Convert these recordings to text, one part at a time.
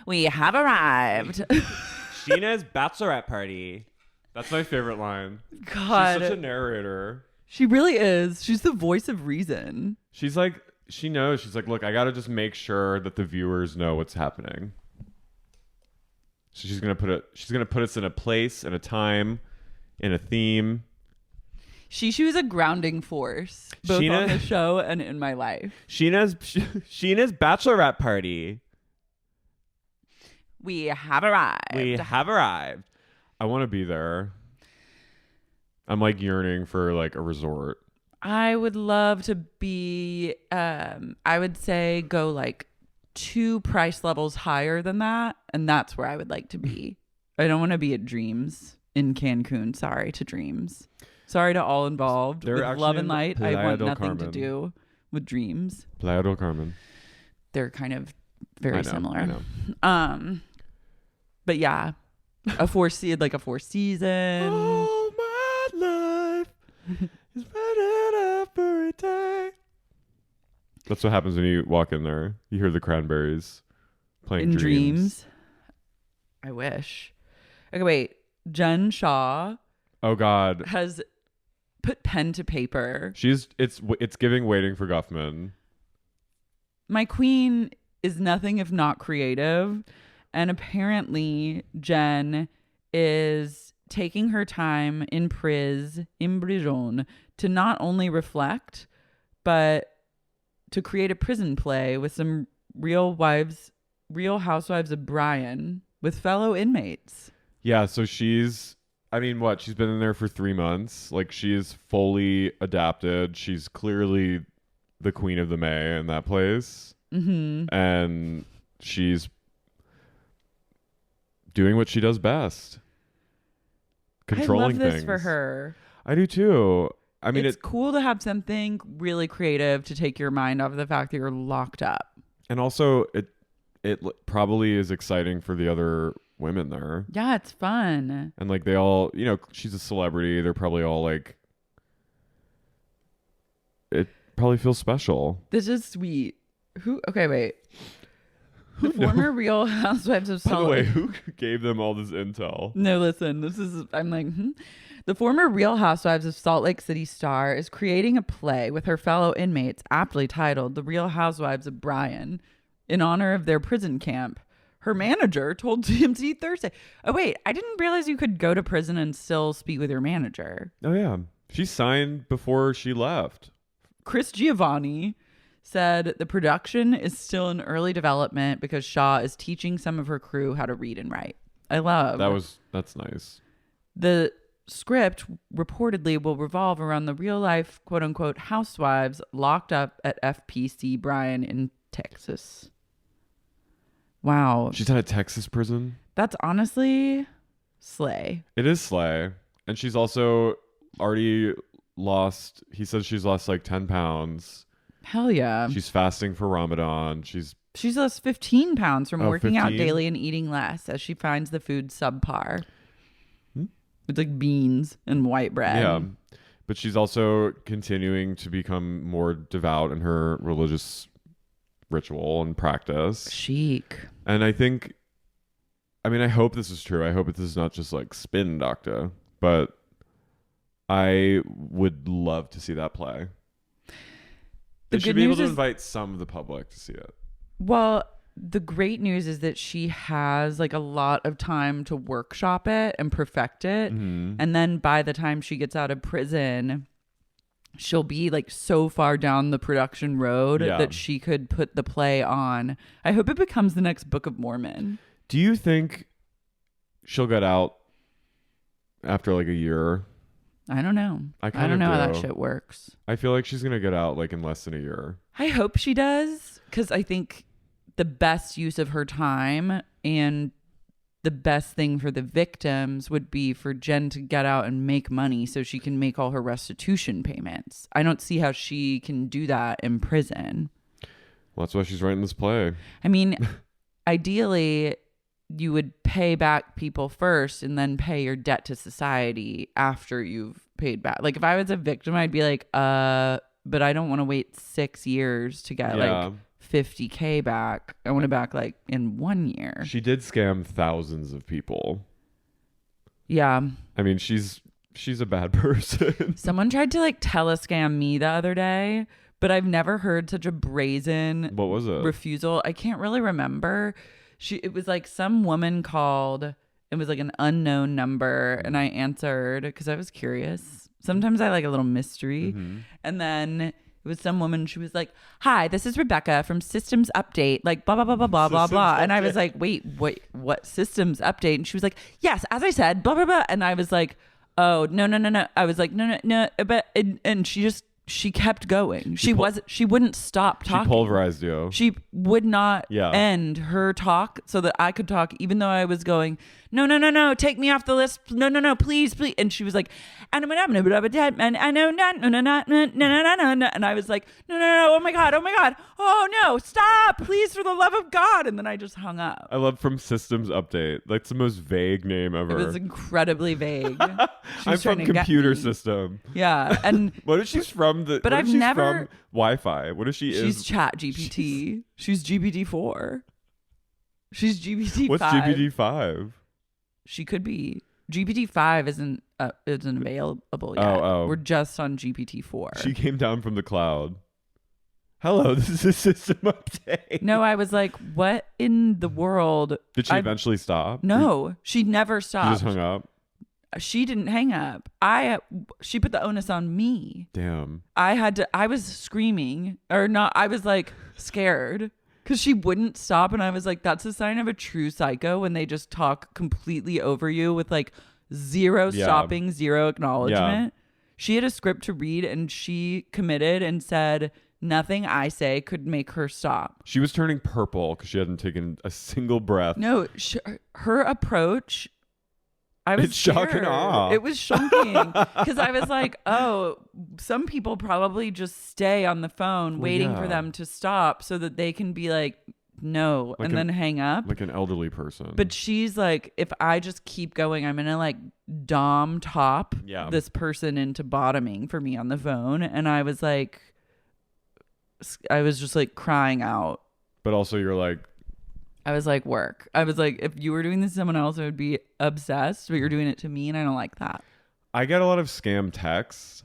We have arrived. Scheana's bachelorette party. That's my favorite line. God. She's such a narrator. She really is. She's the voice of reason. She's like, she knows. She's like, look, I got to just make sure that the viewers know what's happening. So she's going to put us in a place, in a time, in a theme. She was a grounding force, both on the show and in my life. Scheana's bachelorette party. We have arrived. We have arrived. I want to be there. I'm like yearning for like a resort. I would love to be, I would say go like 2 price levels higher than that. And that's where I would like to be. I don't want to be at Dreams in Cancun. Sorry to Dreams. Sorry to all involved. With Love and Light, I want nothing to do with Dreams. Playa del Carmen. They're kind of very similar. I know. But yeah, a four season. All my life is better every day. That's what happens when you walk in there. You hear the Cranberries playing in Dreams. I wish. Okay, wait. Jen Shah. Oh God. Has put pen to paper. It's giving Waiting for Guffman. My queen is nothing if not creative. And apparently Jen is taking her time in prison to not only reflect, but to create a prison play with some real housewives of Bryan with fellow inmates. Yeah, so she's been in there for 3 months. Like, she is fully adapted. She's clearly the queen of the May in that place. Mm-hmm. And she's doing what she does best. Controlling things. I love this for her. I do too. I mean, it's cool to have something really creative to take your mind off of the fact that you're locked up. And also, it probably is exciting for the other women there. Yeah, it's fun. And like they all, she's a celebrity. They're probably all like, it probably feels special. This is sweet. Okay, wait. The former Real Housewives of Salt Lake. By the way, who gave them all this intel? No, listen. I'm like, The former Real Housewives of Salt Lake City star is creating a play with her fellow inmates aptly titled The Real Housewives of Bryan in honor of their prison camp. Her manager told TMZ Thursday. Oh, wait. I didn't realize you could go to prison and still speak with your manager. Oh, yeah. She signed before she left. Chris Giovanni said the production is still in early development because Shah is teaching some of her crew how to read and write. I love. That's nice. The script reportedly will revolve around the real life, quote unquote, housewives locked up at FPC Bryan in Texas. Wow. She's at a Texas prison? That's honestly slay. It is slay. And she's also already lost, he says she's lost like 10 pounds. Hell yeah. She's fasting for Ramadan. She's lost 15 pounds from working 15? out daily and eating less as she finds the food subpar. It's like beans and white bread. Yeah. But she's also continuing to become more devout in her religious ritual and practice. Chic. And I hope this is true. I hope this is not just like spin doctor, but I would love to see that play. They should be able to invite some of the public to see it. Well, the great news is that she has like a lot of time to workshop it and perfect it. Mm-hmm. And then by the time she gets out of prison, she'll be like so far down the production road that she could put the play on. I hope it becomes the next Book of Mormon. Do you think she'll get out after like a year? I don't know. I don't know how that shit works. I feel like she's going to get out like in less than a year. I hope she does, because I think the best use of her time and the best thing for the victims would be for Jen to get out and make money so she can make all her restitution payments. I don't see how she can do that in prison. Well, that's why she's writing this play. I mean, ideally, you would pay back people first and then pay your debt to society after you've paid back. Like if I was a victim, I'd be like, but I don't want to wait 6 years to get like 50K back. I want it back like in 1 year. She did scam thousands of people. Yeah. I mean, she's a bad person. Someone tried to like telescam me the other day, but I've never heard such a brazen What was it? refusal. I can't really remember. It was like some woman called. It was like an unknown number, and I answered because I was curious. Sometimes I like a little mystery. Mm-hmm. And then it was some woman. She was like, "Hi, this is Rebecca from Systems Update." Like blah blah blah blah blah blah blah. And I was like, "Wait, what Systems Update?" And she was like, "Yes, as I said, blah blah blah." And I was like, "Oh no no no no." I was like, "No." But and she kept going. She wouldn't stop talking. She pulverized you. She would not Yeah. end her talk so that I could talk, even though I was going, no, take me off the list. No, please. And she was like, and I know not, no. And I was like, no, oh my God. Oh no, stop, please, for the love of God. And then I just hung up. I love from Systems Update. That's the most vague name ever. It was incredibly vague. I'm from Computer System. Yeah. And what if she's from the, but what I've if she's never from Wi-Fi? What if she's Chat GPT. She's GPT-4. She's GPT-5. What's GPT-5? She could be. GPT-5 isn't available yet. Oh. We're just on GPT-4. She came down from the cloud. Hello, this is a System Update. No, I was like, what in the world? Did she eventually stop? No, she never stopped. She just hung up? She didn't hang up. She put the onus on me. Damn. I was screaming or not. I was like scared because she wouldn't stop. And I was like, that's a sign of a true psycho when they just talk completely over you with like zero stopping, zero acknowledgement. Yeah. She had a script to read and she committed and said nothing I say could make her stop. She was turning purple because she hadn't taken a single breath. No, her approach... It's shock and awe. It was shocking because I was like, oh, some people probably just stay on the phone waiting for them to stop so that they can be like, no, and then hang up. Like an elderly person. But she's like, if I just keep going, I'm going to like dom top this person into bottoming for me on the phone. And I was just like crying out. But also you're like, I was like, work. I was like, if you were doing this to someone else, I would be obsessed, but you're doing it to me and I don't like that. I get a lot of scam texts.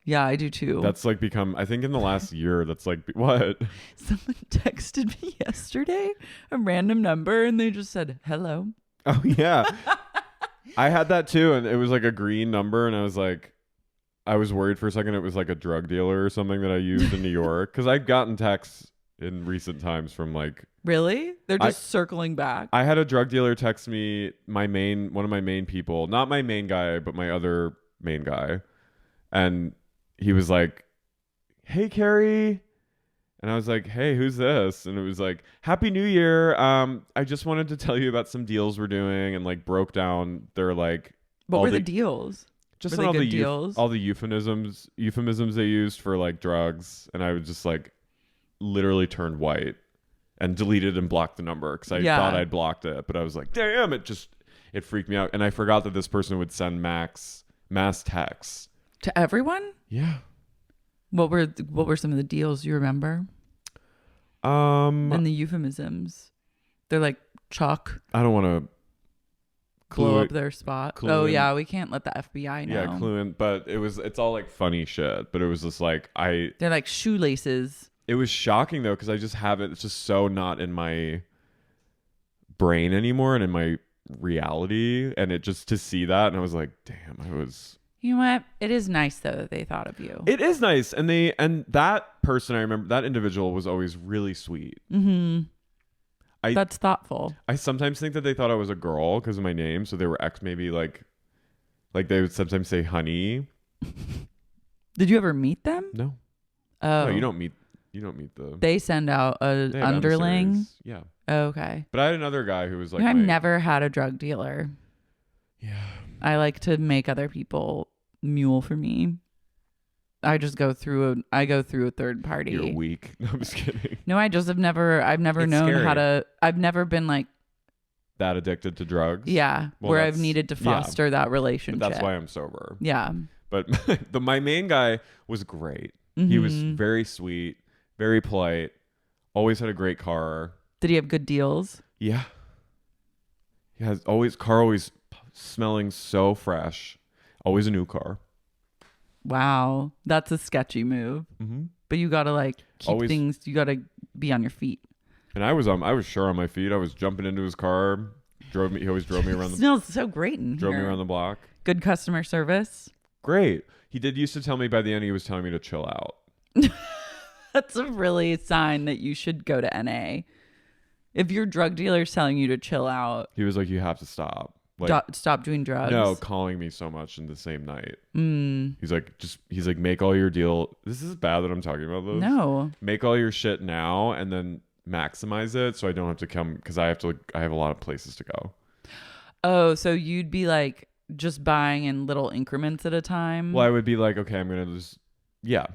Yeah, I do too. That's like become, I think in the last year, that's like, what? Someone texted me yesterday, a random number, and they just said, hello. Oh, yeah. I had that too. And it was like a green number. And I was like, I was worried for a second it was like a drug dealer or something that I used in New York. Because I've gotten texts in recent times from like, really? They're just circling back. I had a drug dealer text me one of my main people, not my main guy, but my other main guy. And he was like, hey, Carey. And I was like, hey, who's this? And it was like, Happy New Year. I just wanted to tell you about some deals we're doing, and like broke down their like. What were the deals? Just were all the deals? All the euphemisms they used for like drugs. And I was just like literally turned white. And deleted and blocked the number because I thought I'd blocked it, but I was like, "Damn!" It freaked me out, and I forgot that this person would send mass texts to everyone. Yeah. What were some of the deals you remember? And the euphemisms, they're like chalk. I don't want to blow up their spot. Oh yeah, we can't let the FBI know. Yeah, cluing, but it's all like funny shit. But it was just like they're like shoelaces. It was shocking though, because I just have it. It's just so not in my brain anymore and in my reality. And it just to see that, and I was like, damn, You know what? It is nice though that they thought of you. It is nice, and that person, I remember that individual was always really sweet. Mm-hmm. That's thoughtful. I sometimes think that they thought I was a girl because of my name, so they were maybe like they would sometimes say honey. Did you ever meet them? No. Oh, no, you don't meet the. They send out a underling. Emissaries. Yeah. Oh, okay. But I had another guy who was like, I've never had a drug dealer. Yeah. I like to make other people mule for me. I just go through a third party. You're weak. No, I'm just kidding. No, I've never known scary. how to. I've never been like that addicted to drugs. Yeah, well, where I've needed to foster that relationship. But that's why I'm sober. Yeah. But my main guy was great. Mm-hmm. He was very sweet, very polite, Always had a great car. Did he have good deals? Yeah. He has always smelling so fresh. Always a new car. Wow. That's a sketchy move. Mm-hmm. But you got to like keep things, you got to be on your feet. And I was sure on my feet. I was jumping into his car. He always drove me around It smells so great in drove here. me around the block. Good customer service. Great. He used to tell me by the end he was telling me to chill out. That's a really sign that you should go to NA. If your drug dealer's telling you to chill out. He was like, you have to stop. Like, stop doing drugs. No, calling me so much in the same night. He's like, make all your deal. This is bad that I'm talking about this. No. Make all your shit now and then maximize it so I don't have to come because I have a lot of places to go. Oh, so you'd be like just buying in little increments at a time? Well, I would be like, okay, I'm going to just, yeah.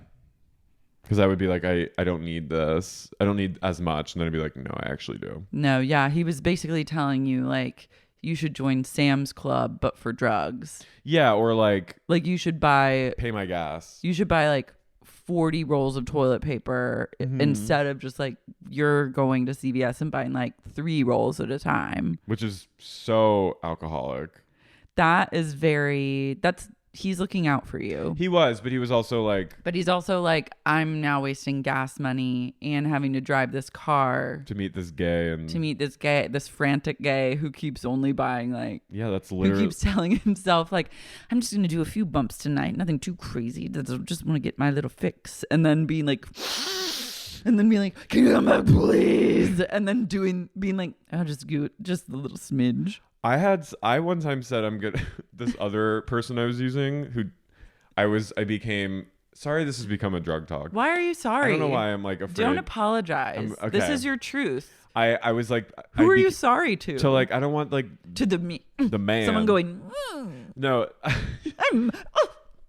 Because I would be like, I don't need this. I don't need as much. And then I'd be like, no, I actually do. No, yeah. He was basically telling you like, you should join Sam's Club, but for drugs. Yeah, or like you should buy... Pay my gas. You should buy like 40 rolls of toilet paper instead of just like you're going to CVS and buying like 3 rolls at a time. Which is so alcoholic. He's looking out for you. He was, but he was also like... But he's also like, I'm now wasting gas money and having to drive this car. To meet this gay. This frantic gay who keeps only buying like... Yeah, that's literally... Who keeps telling himself like, I'm just going to do a few bumps tonight. Nothing too crazy. Just want to get my little fix. And then being like... And then being like, can you come back, please? And then being like, I'll just do it, just a little smidge. I one time said I'm good. This other person I was using sorry, this has become a drug talk. Why are you sorry? I don't know why I'm like afraid. Don't apologize. Okay. This is your truth. I was like, who are you sorry to? To like, I don't want like to the man. Someone going, no.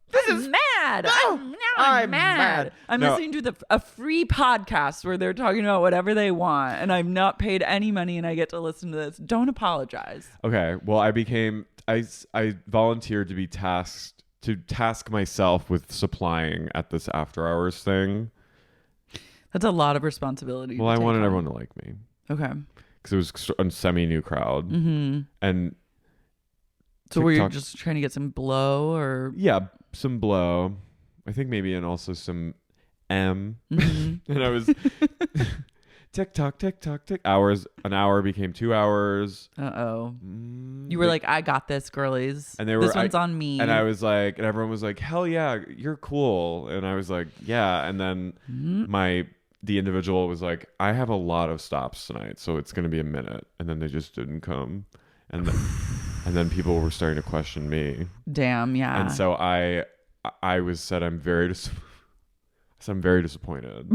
This is mad. I'm mad. I'm listening to a free podcast where they're talking about whatever they want, and I've not paid any money, and I get to listen to this. Don't apologize. Okay. Well, I volunteered to task myself with supplying at this after hours thing. That's a lot of responsibility. Well, I wanted everyone to like me. Okay. Because it was a semi-new crowd, and so were you just trying to get some blow or? Yeah, some blow. I think maybe, and also some M. And I was tick tock, tick tock, tick. An hour became 2 hours. You were like, I got this, girlies. And this one's on me. And I was like, and everyone was like, hell yeah, you're cool. And I was like, yeah. And then the individual was like, I have a lot of stops tonight, so it's going to be a minute. And then they just didn't come. And then people were starting to question me. Damn, yeah. And so I said, I'm very disappointed.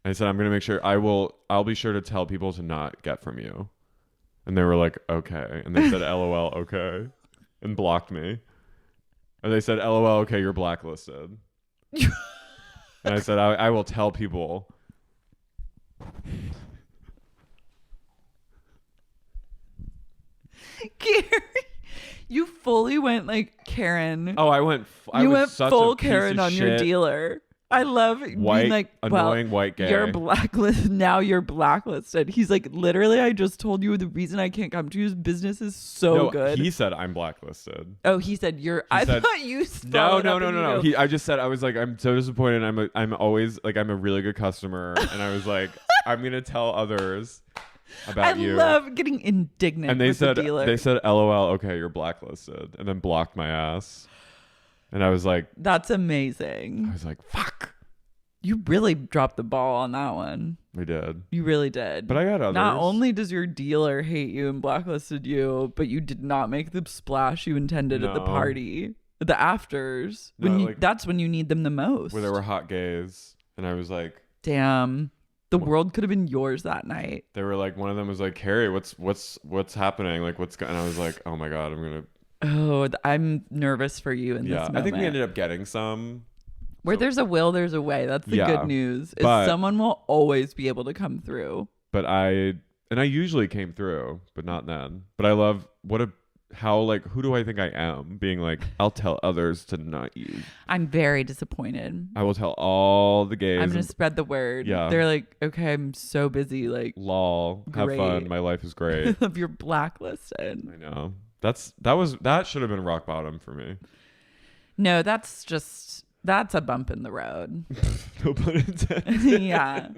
I said, I'm going to make sure I'll be sure to tell people to not get from you. And they were like, okay. And they said, LOL, okay. And blocked me. And they said, LOL, okay, you're blacklisted. And I said, I will tell people. Gary, you fully went like Karen. Oh, I went full Karen on your dealer. I love being like, annoying white gay. You're blacklisted. Now you're blacklisted. He's like, literally, I just told you the reason I can't come to you is business is so good. He said I'm blacklisted. Oh, he said I thought you. No. I just said I was like, I'm so disappointed. I'm always like, I'm a really good customer, and I was like, I'm gonna tell others about you. I love getting indignant. And they said, LOL, okay, you're blacklisted, and then blocked my ass. And I was like, that's amazing. I was like, fuck. You really dropped the ball on that one. We did. You really did. But I got others. Not only does your dealer hate you and blacklisted you, but you did not make the splash you intended at the party. At the afters. That's when you need them the most. Where there were hot gays. And I was like, damn. The world could have been yours that night. They were like, one of them was like, Carey, what's happening? Like, and I was like, oh my God, I'm nervous for you in this moment. I think we ended up getting some. Where there's a will, there's a way. That's the good news. Someone will always be able to come through. But I usually came through, but not then. But I love, what a how like who do I think I am? Being like, I'll tell others to not use. I'm very disappointed. I will tell all the gays. I'm gonna spread the word. Yeah. They're like, okay, I'm so busy. Like, lol, have great. fun. My life is great. If you're blacklisted. I know. That should have been rock bottom for me. No, that's a bump in the road. No pun intended. Yeah.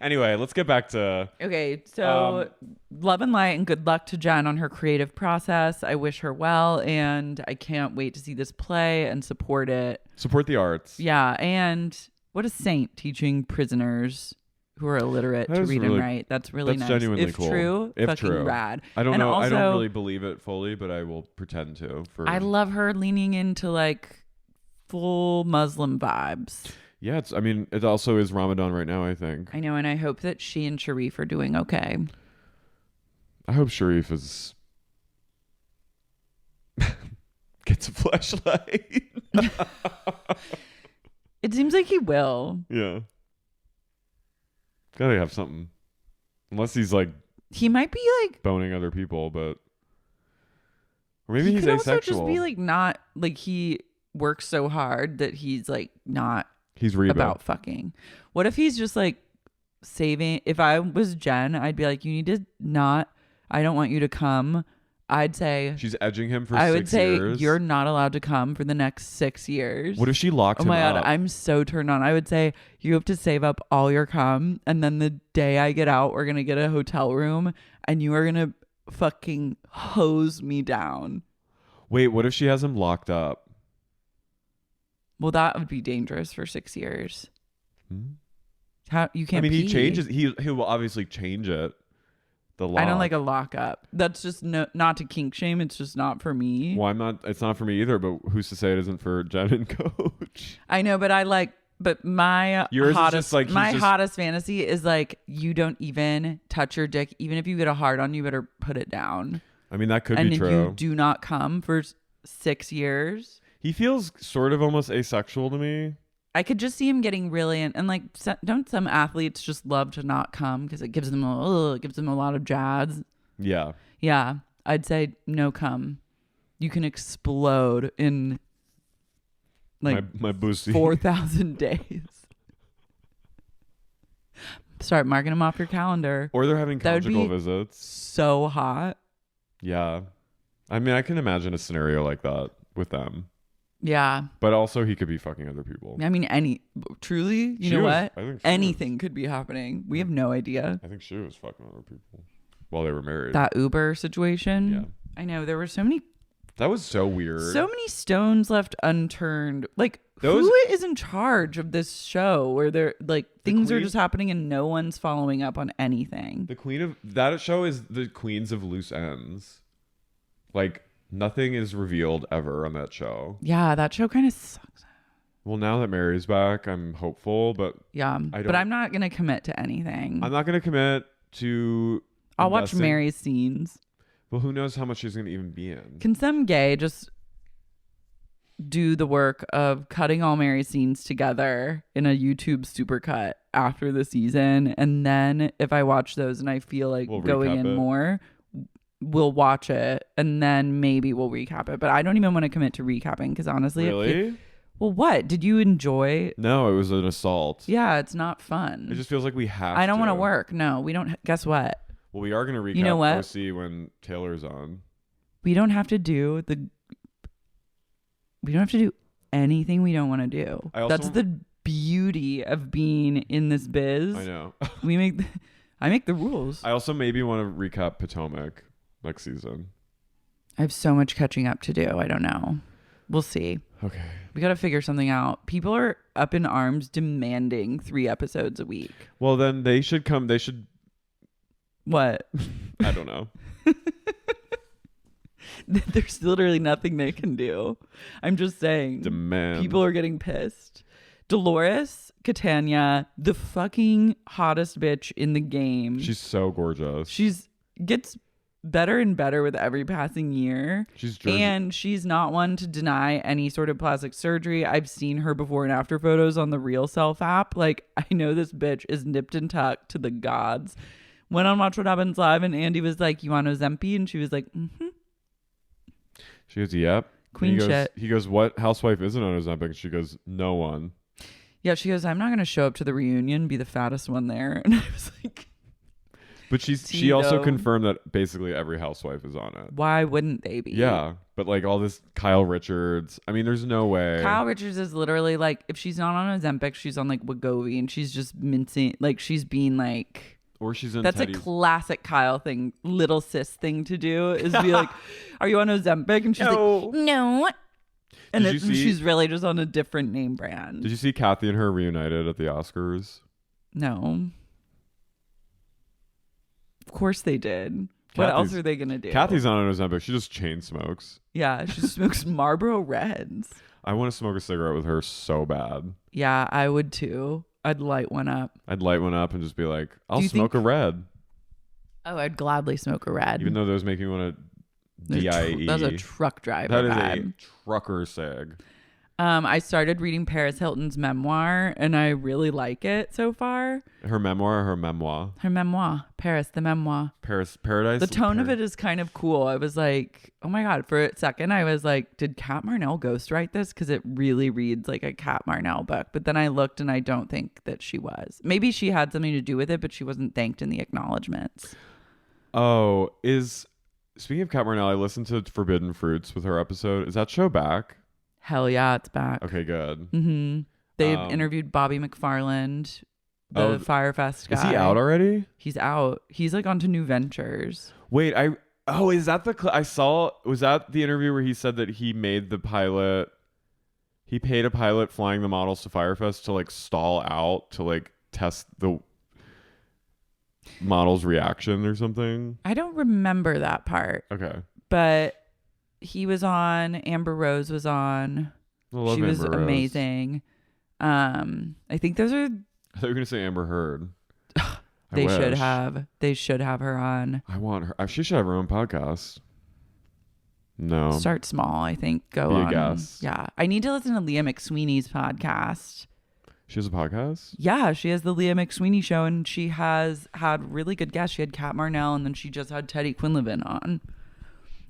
Anyway, let's get back to. Okay, so love and light and good luck to Jen on her creative process. I wish her well, and I can't wait to see this play and support it. Support the arts. Yeah, and what a saint teaching prisoners who are illiterate to read and write. That's really nice. Genuinely if cool. true, If fucking true. rad. I don't and know. Also, I don't really believe it fully, but I will pretend to. I love her leaning into like full Muslim vibes. Yeah, it also is Ramadan right now, I think. I know, and I hope that she and Sharif are doing okay. I hope Sharif gets a flashlight. It seems like he will. Yeah. Gotta have something. Unless he's like he might be like boning other people, but or maybe he's could asexual. Also just be like not like he works so hard that he's like not he's Reba. About fucking. What if he's just like saving? If I was Jen, I'd be like, you need to not. I don't want you to come. I'd say she's edging him for. I 6 would say years. You're not allowed to come for the next 6 years. What if she locked him up? Oh my god, I'm so turned on. I would say you have to save up all your cum, and then the day I get out, we're gonna get a hotel room, and you are gonna fucking hose me down. Wait, what if she has him locked up? Well, that would be dangerous for 6 years. How you can't? I mean, pee. he changes. He will obviously change it. The lock. I don't like a lockup. That's just not to kink shame. It's just not for me. Well, I'm not. It's not for me either. But who's to say it isn't for Jen and Coach? I know, but I like. But my Yours hottest, is just like hottest fantasy is like you don't even touch your dick. Even if you get a hard on, you better put it down. I mean, that could and be true. And you do not come for 6 years. He feels sort of almost asexual to me. I could just see him getting really and like don't some athletes just love to not come because it gives them a lot of jazz. Yeah, I'd say no come. You can explode in like my boosty 4,000 days. Start marking them off your calendar. Or they're having conjugal visits. So hot. Yeah, I mean, I can imagine a scenario like that with them. Yeah. But also he could be fucking other people. I mean, truly, you know what? I think anything could be happening. We have no idea. I think she was fucking other people while they were married. That Uber situation. Yeah. I know. There were so many. That was so weird. So many stones left unturned. Like, who is in charge of this show where they're like things are just happening and no one's following up on anything? The queen of that show is the queens of loose ends. Like, nothing is revealed ever on that show. Yeah, that show kind of sucks. Well, now that Mary's back, I'm hopeful, but yeah, but I'm not gonna commit to anything. I'm not gonna commit to. I'll watch Mary's scenes. Well, who knows how much she's gonna even be in? Can some gay just do the work of cutting all Mary's scenes together in a YouTube supercut after the season, and then if I watch those and I feel like going in more, we'll watch it and then maybe we'll recap it. But I don't even want to commit to recapping because honestly, really? Well, what did you enjoy? No, it was an assault. Yeah, it's not fun. It just feels like we have. I don't want to work. No, we don't. Guess what? Well, we are going to recap. You know what? OC when Taylor's on. We don't have to do the. We don't have to do anything we don't want to do. That's the beauty of being in this biz. I know. I make the rules. I also maybe want to recap Potomac next season. I have so much catching up to do. I don't know. We'll see. Okay. We got to figure something out. People are up in arms demanding 3 episodes a week. Well, then they should come. They should. What? I don't know. There's literally nothing they can do. I'm just saying. Demand. People are getting pissed. Dolores Catania, the fucking hottest bitch in the game. She's so gorgeous. She's gets better and better with every passing year. And she's not one to deny any sort of plastic surgery. I've seen her before and after photos on the Real Self app. Like, I know this bitch is nipped and tucked to the gods. Went on Watch What Happens Live and Andy was like, you want Ozempic? And she was like, mm-hmm. She goes, yep. Queen shit. He goes, what housewife isn't on Ozempic? She goes, no one. Yeah, she goes, I'm not going to show up to the reunion, be the fattest one there. And I was like... But she also confirmed that basically every housewife is on it. Why wouldn't they be? Yeah, but like all this Kyle Richards. I mean, there's no way. Kyle Richards is literally like, if she's not on Ozempic, she's on like Wegovy, and she's just mincing, like she's being like... Or she's in That's Teddy's. a classic Kyle thing, little sis thing to do, is be like, are you on Ozempic? And she's like, no. And she's really just on a different name brand. Did you see Kathy and her reunited at the Oscars? No. Of course they did. What else are they going to do? Kathy's on an Ozempic. She just chain smokes. Yeah, she smokes Marlboro Reds. I want to smoke a cigarette with her so bad. Yeah, I would too. I'd light one up. I'd light one up and just be like, I'll smoke a red. Oh, I'd gladly smoke a red. Even though those make me want to DIE. That's a truck driver. That is a trucker cig. I started reading Paris Hilton's memoir, and I really like it so far. Her memoir or her memoir? Her memoir. Paris, the memoir. Paradise? The tone of it is kind of cool. I was like, oh my God. For a second, I was like, did Kat Marnell ghostwrite this? Because it really reads like a Kat Marnell book. But then I looked, and I don't think that she was. Maybe she had something to do with it, but she wasn't thanked in the acknowledgments. Oh, speaking of Kat Marnell, I listened to Forbidden Fruits with her episode. Is that show back? Hell yeah, it's back. Okay, good. Mm-hmm. They've interviewed Bobby McFarland, the Firefest guy. Is he out already? He's out. He's like on to new ventures. Wait, is that was that the interview where he said that he made the pilot, he paid a pilot flying the models to Firefest to like stall out to like test the model's reaction or something? I don't remember that part. Okay. But he was on. Amber Rose was on. She was amazing. I think those are... I thought you were going to say Amber Heard. They should have. They should have her on. I want her. She should have her own podcast. No. Start small, I think. Go Be on. a guest. Yeah. I need to listen to Leah McSweeney's podcast. She has a podcast? Yeah, she has the Leah McSweeney show, and she has had really good guests. She had Kat Marnell, and then she just had Teddy Quinlivan on.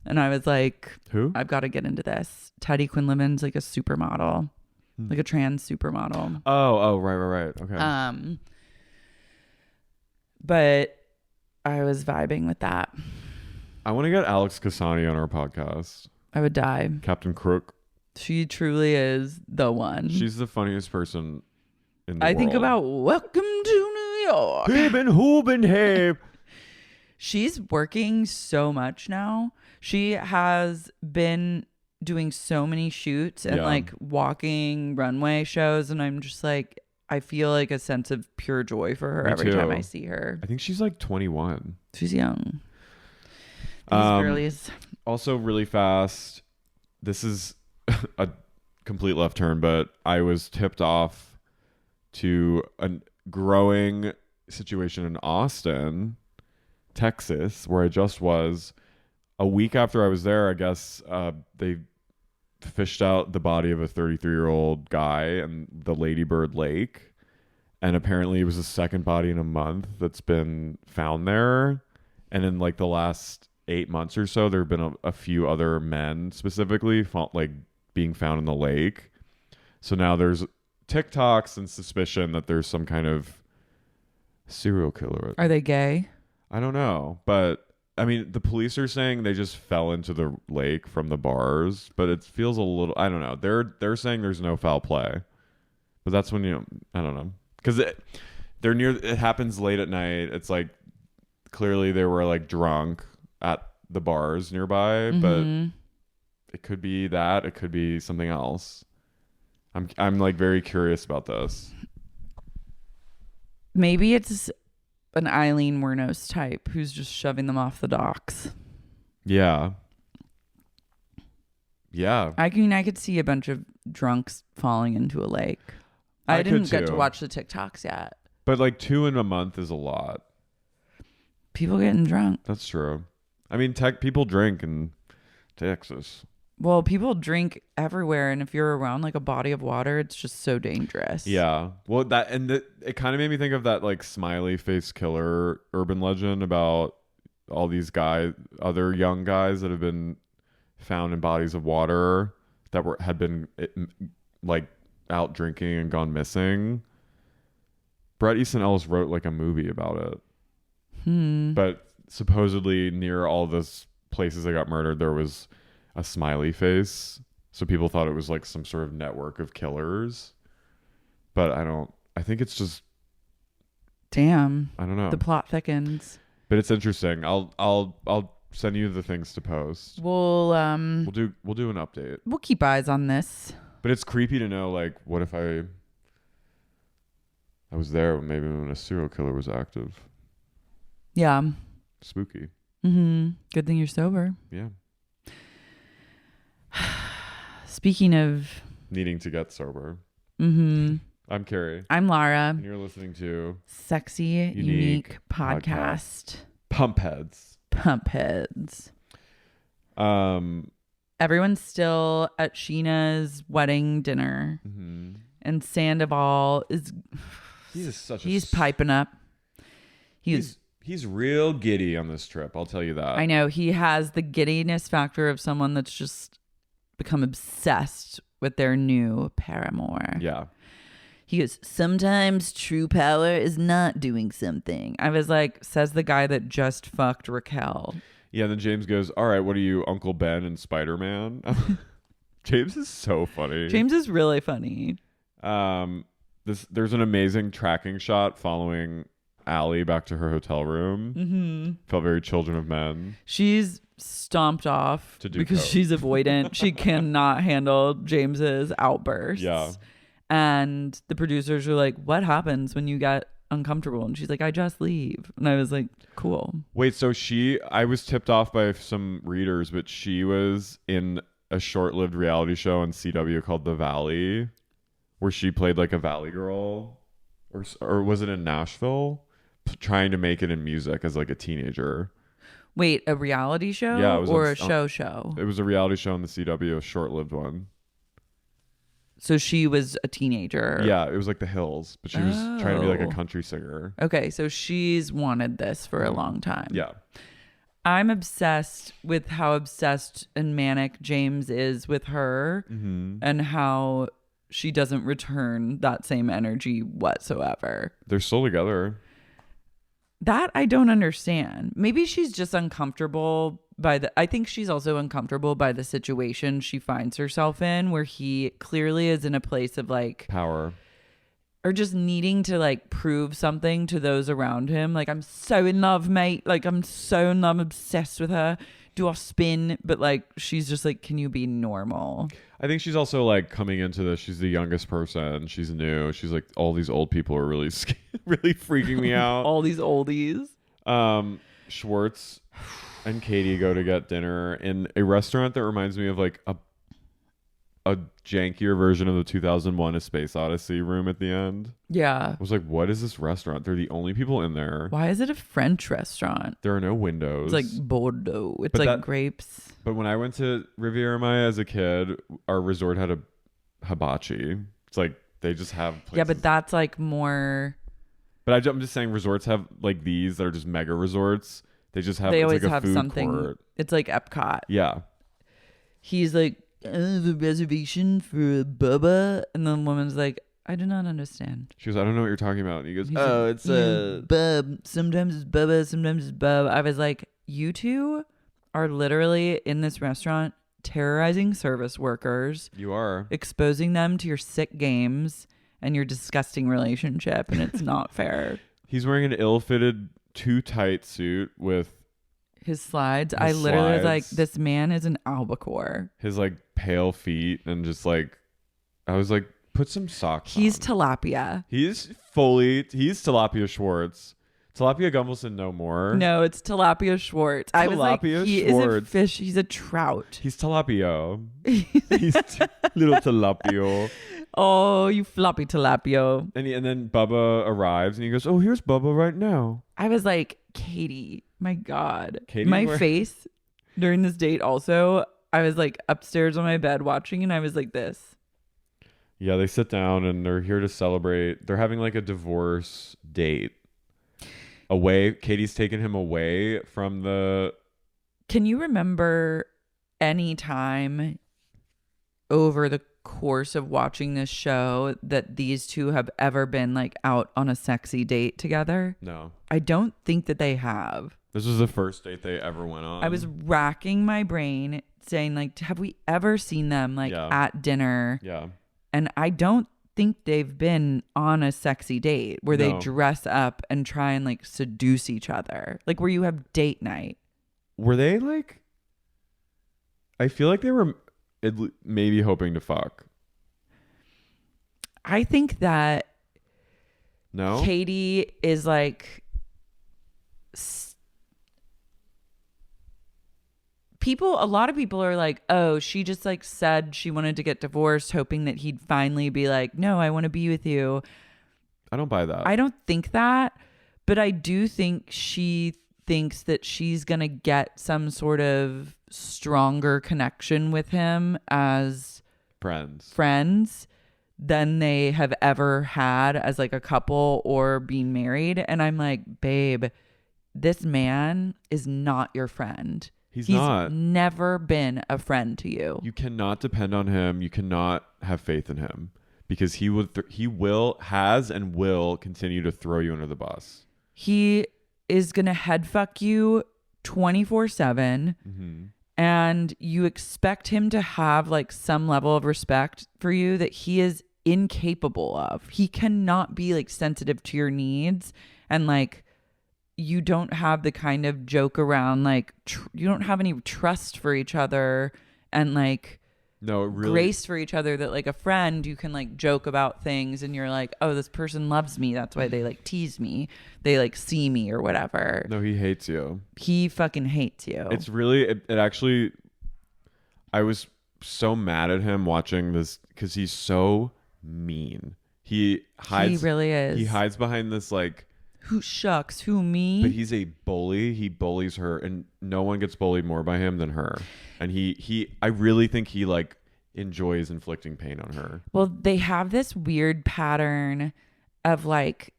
And I was like, who? I've got to get into this. Teddy Quinlivan's like a supermodel, like a trans supermodel. Oh, right. Okay. But I was vibing with that. I want to get Alex Kasani on our podcast. I would die. Captain Crook. She truly is the one. She's the funniest person in the world. I think about Welcome to New York. Hey. She's working so much now. She has been doing so many shoots and like walking runway shows, and I'm just like, I feel like a sense of pure joy for her every time I see her. I think she's like 21. She's young. These girlies. Also, really fast, this is a complete left turn, but I was tipped off to a growing situation in Austin, Texas, where I just was. A week after I was there, I guess they fished out the body of a 33-year-old guy in the Lady Bird Lake. And apparently it was the second body in a month that's been found there. And in like the last 8 months or so, there have been a few other men specifically like being found in the lake. So now there's TikToks and suspicion that there's some kind of serial killer. Are they gay? I don't know, but I mean, the police are saying they just fell into the lake from the bars, but it feels a little, I don't know. They're saying there's no foul play, but that's when I don't know, because it happens late at night. It's like clearly they were like drunk at the bars nearby, but it could be that, it could be something else. I'm like very curious about this. Maybe it's an Eileen Wuornos type who's just shoving them off the docks. Yeah. I could see a bunch of drunks falling into a lake. I didn't get to watch the TikToks yet. But like 2 in a month is a lot. People getting drunk. That's true. I mean, people drink in Texas. Well, people drink everywhere, and if you're around like a body of water, it's just so dangerous. Yeah. Well, it kind of made me think of that like smiley face killer urban legend about all these other young guys that have been found in bodies of water that had been like out drinking and gone missing. Bret Easton Ellis wrote like a movie about it. But supposedly near all those places they got murdered, there was a smiley face. So people thought it was like some sort of network of killers. But I think it's just, damn. I don't know. The plot thickens. But it's interesting. I'll send you the things to post. We'll do an update. We'll keep eyes on this. But it's creepy to know, like, what if I was there maybe when a serial killer was active. Yeah. Spooky. Good thing you're sober. Yeah. Speaking of needing to get sober. I'm Carey. I'm Lara. And you're listening to Sexy Unique Podcast. Pumpheads. Everyone's still at Scheana's wedding dinner. And Sandoval is he's piping up. He's real giddy on this trip, I'll tell you that. I know. He has the giddiness factor of someone that's just become obsessed with their new paramour. Yeah. He goes, sometimes true power is not doing something. I was like, says the guy that just fucked Raquel. Yeah, and then James goes, all right, what are you, Uncle Ben and Spider-Man? James is so funny. James is really funny. There's an amazing tracking shot following Allie back to her hotel room. Felt very Children of Men. She's stomped off because she's avoidant. She cannot handle James's outbursts. Yeah. And the producers are like, what happens when you get uncomfortable? And she's like, I just leave. And I was like, cool. Wait, so I was tipped off by some readers, but she was in a short-lived reality on CW called The Valley, where she played like a Valley girl, or was it in Nashville, trying to make it in music as like a teenager. Wait, a reality show? Yeah, it was or a show? It was a reality show on the CW, a short-lived one. So she was a teenager. Yeah, it was like The Hills, but she was trying to be like a country singer. Okay, so she's wanted this for a long time. Yeah. I'm obsessed with how obsessed and manic James is with her and how she doesn't return that same energy whatsoever. They're still together. That I don't understand. Maybe she's just uncomfortable I think she's also uncomfortable by the situation she finds herself in, where he clearly is in a place of like power or just needing to like prove something to those around him. Like, I'm so in love, mate. Like, I'm so in love, obsessed with her. Do I spin? But like, she's just like, can you be normal? I think she's also like coming into this. She's the youngest person. She's new. She's like, all these old people are really, really freaking me out. All these oldies. Schwartz and Katie go to get dinner in a restaurant that reminds me of like a jankier version of the 2001 A Space Odyssey room at the end. Yeah. I was like, what is this restaurant? They're the only people in there. Why is it a French restaurant? There are no windows. It's like Bordeaux. It's like grapes. But when I went to Riviera Maya as a kid, our resort had a hibachi. It's like they just have places. Yeah, but that's like more... But I'm just saying resorts have like these that are just mega resorts. They just have... They always like have something. Court. It's like Epcot. Yeah. He's like, I have a reservation for Bubba. And the woman's like, I do not understand. She goes, I don't know what you're talking about. And he goes, He's oh, like, it's a... Bub. Sometimes it's Bubba, sometimes it's Bub. I was like, you two are literally in this restaurant terrorizing service workers. You are. Exposing them to your sick games and your disgusting relationship. And it's not fair. He's wearing an ill-fitted, too tight suit with... his slides. I literally was like, this man is an albacore. His like pale feet and just like, I was like, put some socks He's on. tilapia. He's Tilapio Schwartz. Tilapia Gumbelson no more. No, it's Tilapia Schwartz. I was like, he is a fish. He's a trout. He's Tilapio. He's little Tilapio. Oh, you floppy Tilapio. And then Bubba arrives and he goes, oh, here's Bubba right now. I was like, Katie, my God. Katie, my face during this date also, I was like upstairs on my bed watching and I was like this. Yeah, they sit down and they're here to celebrate. They're having like a divorce date. Katie's taken him away from the... Can you remember any time over the course of watching this show that these two have ever been like out on a sexy date together. No. I don't think that they have. This was the first date they ever went on. I was racking my brain saying like, have we ever seen them like at dinner? Yeah. And I don't think they've been on a sexy date where they dress up and try and like seduce each other. Like where you have date night. Were they like, I feel like they were maybe hoping to fuck. I think that no, Katie is like a lot of people are like, oh, she just like said she wanted to get divorced hoping that he'd finally be like, no, I want to be with you. I don't buy that. I don't think that, but I do think she thinks that she's gonna get some sort of stronger connection with him as friends than they have ever had as like a couple or being married. And I'm like, babe, this man is not your friend. He's not. Never been a friend to you. You cannot depend on him. You cannot have faith in him because he has and will continue to throw you under the bus. He is gonna head fuck you 24/7. Mm-hmm. And you expect him to have like some level of respect for you that he is incapable of. He cannot be like sensitive to your needs, and like you don't have the kind of joke around, like you don't have any trust for each other and like grace for each other that like a friend you can like joke about things and you're like, oh, this person loves me, that's why they like tease me, they like see me or whatever. No, he hates you. He fucking hates you. It's really it actually, I was so mad at him watching this because he's so mean. He really is. He hides behind this like, who shucks, who me? But he's a bully. He bullies her, and no one gets bullied more by him than her. And I really think he like enjoys inflicting pain on her. Well, they have this weird pattern of like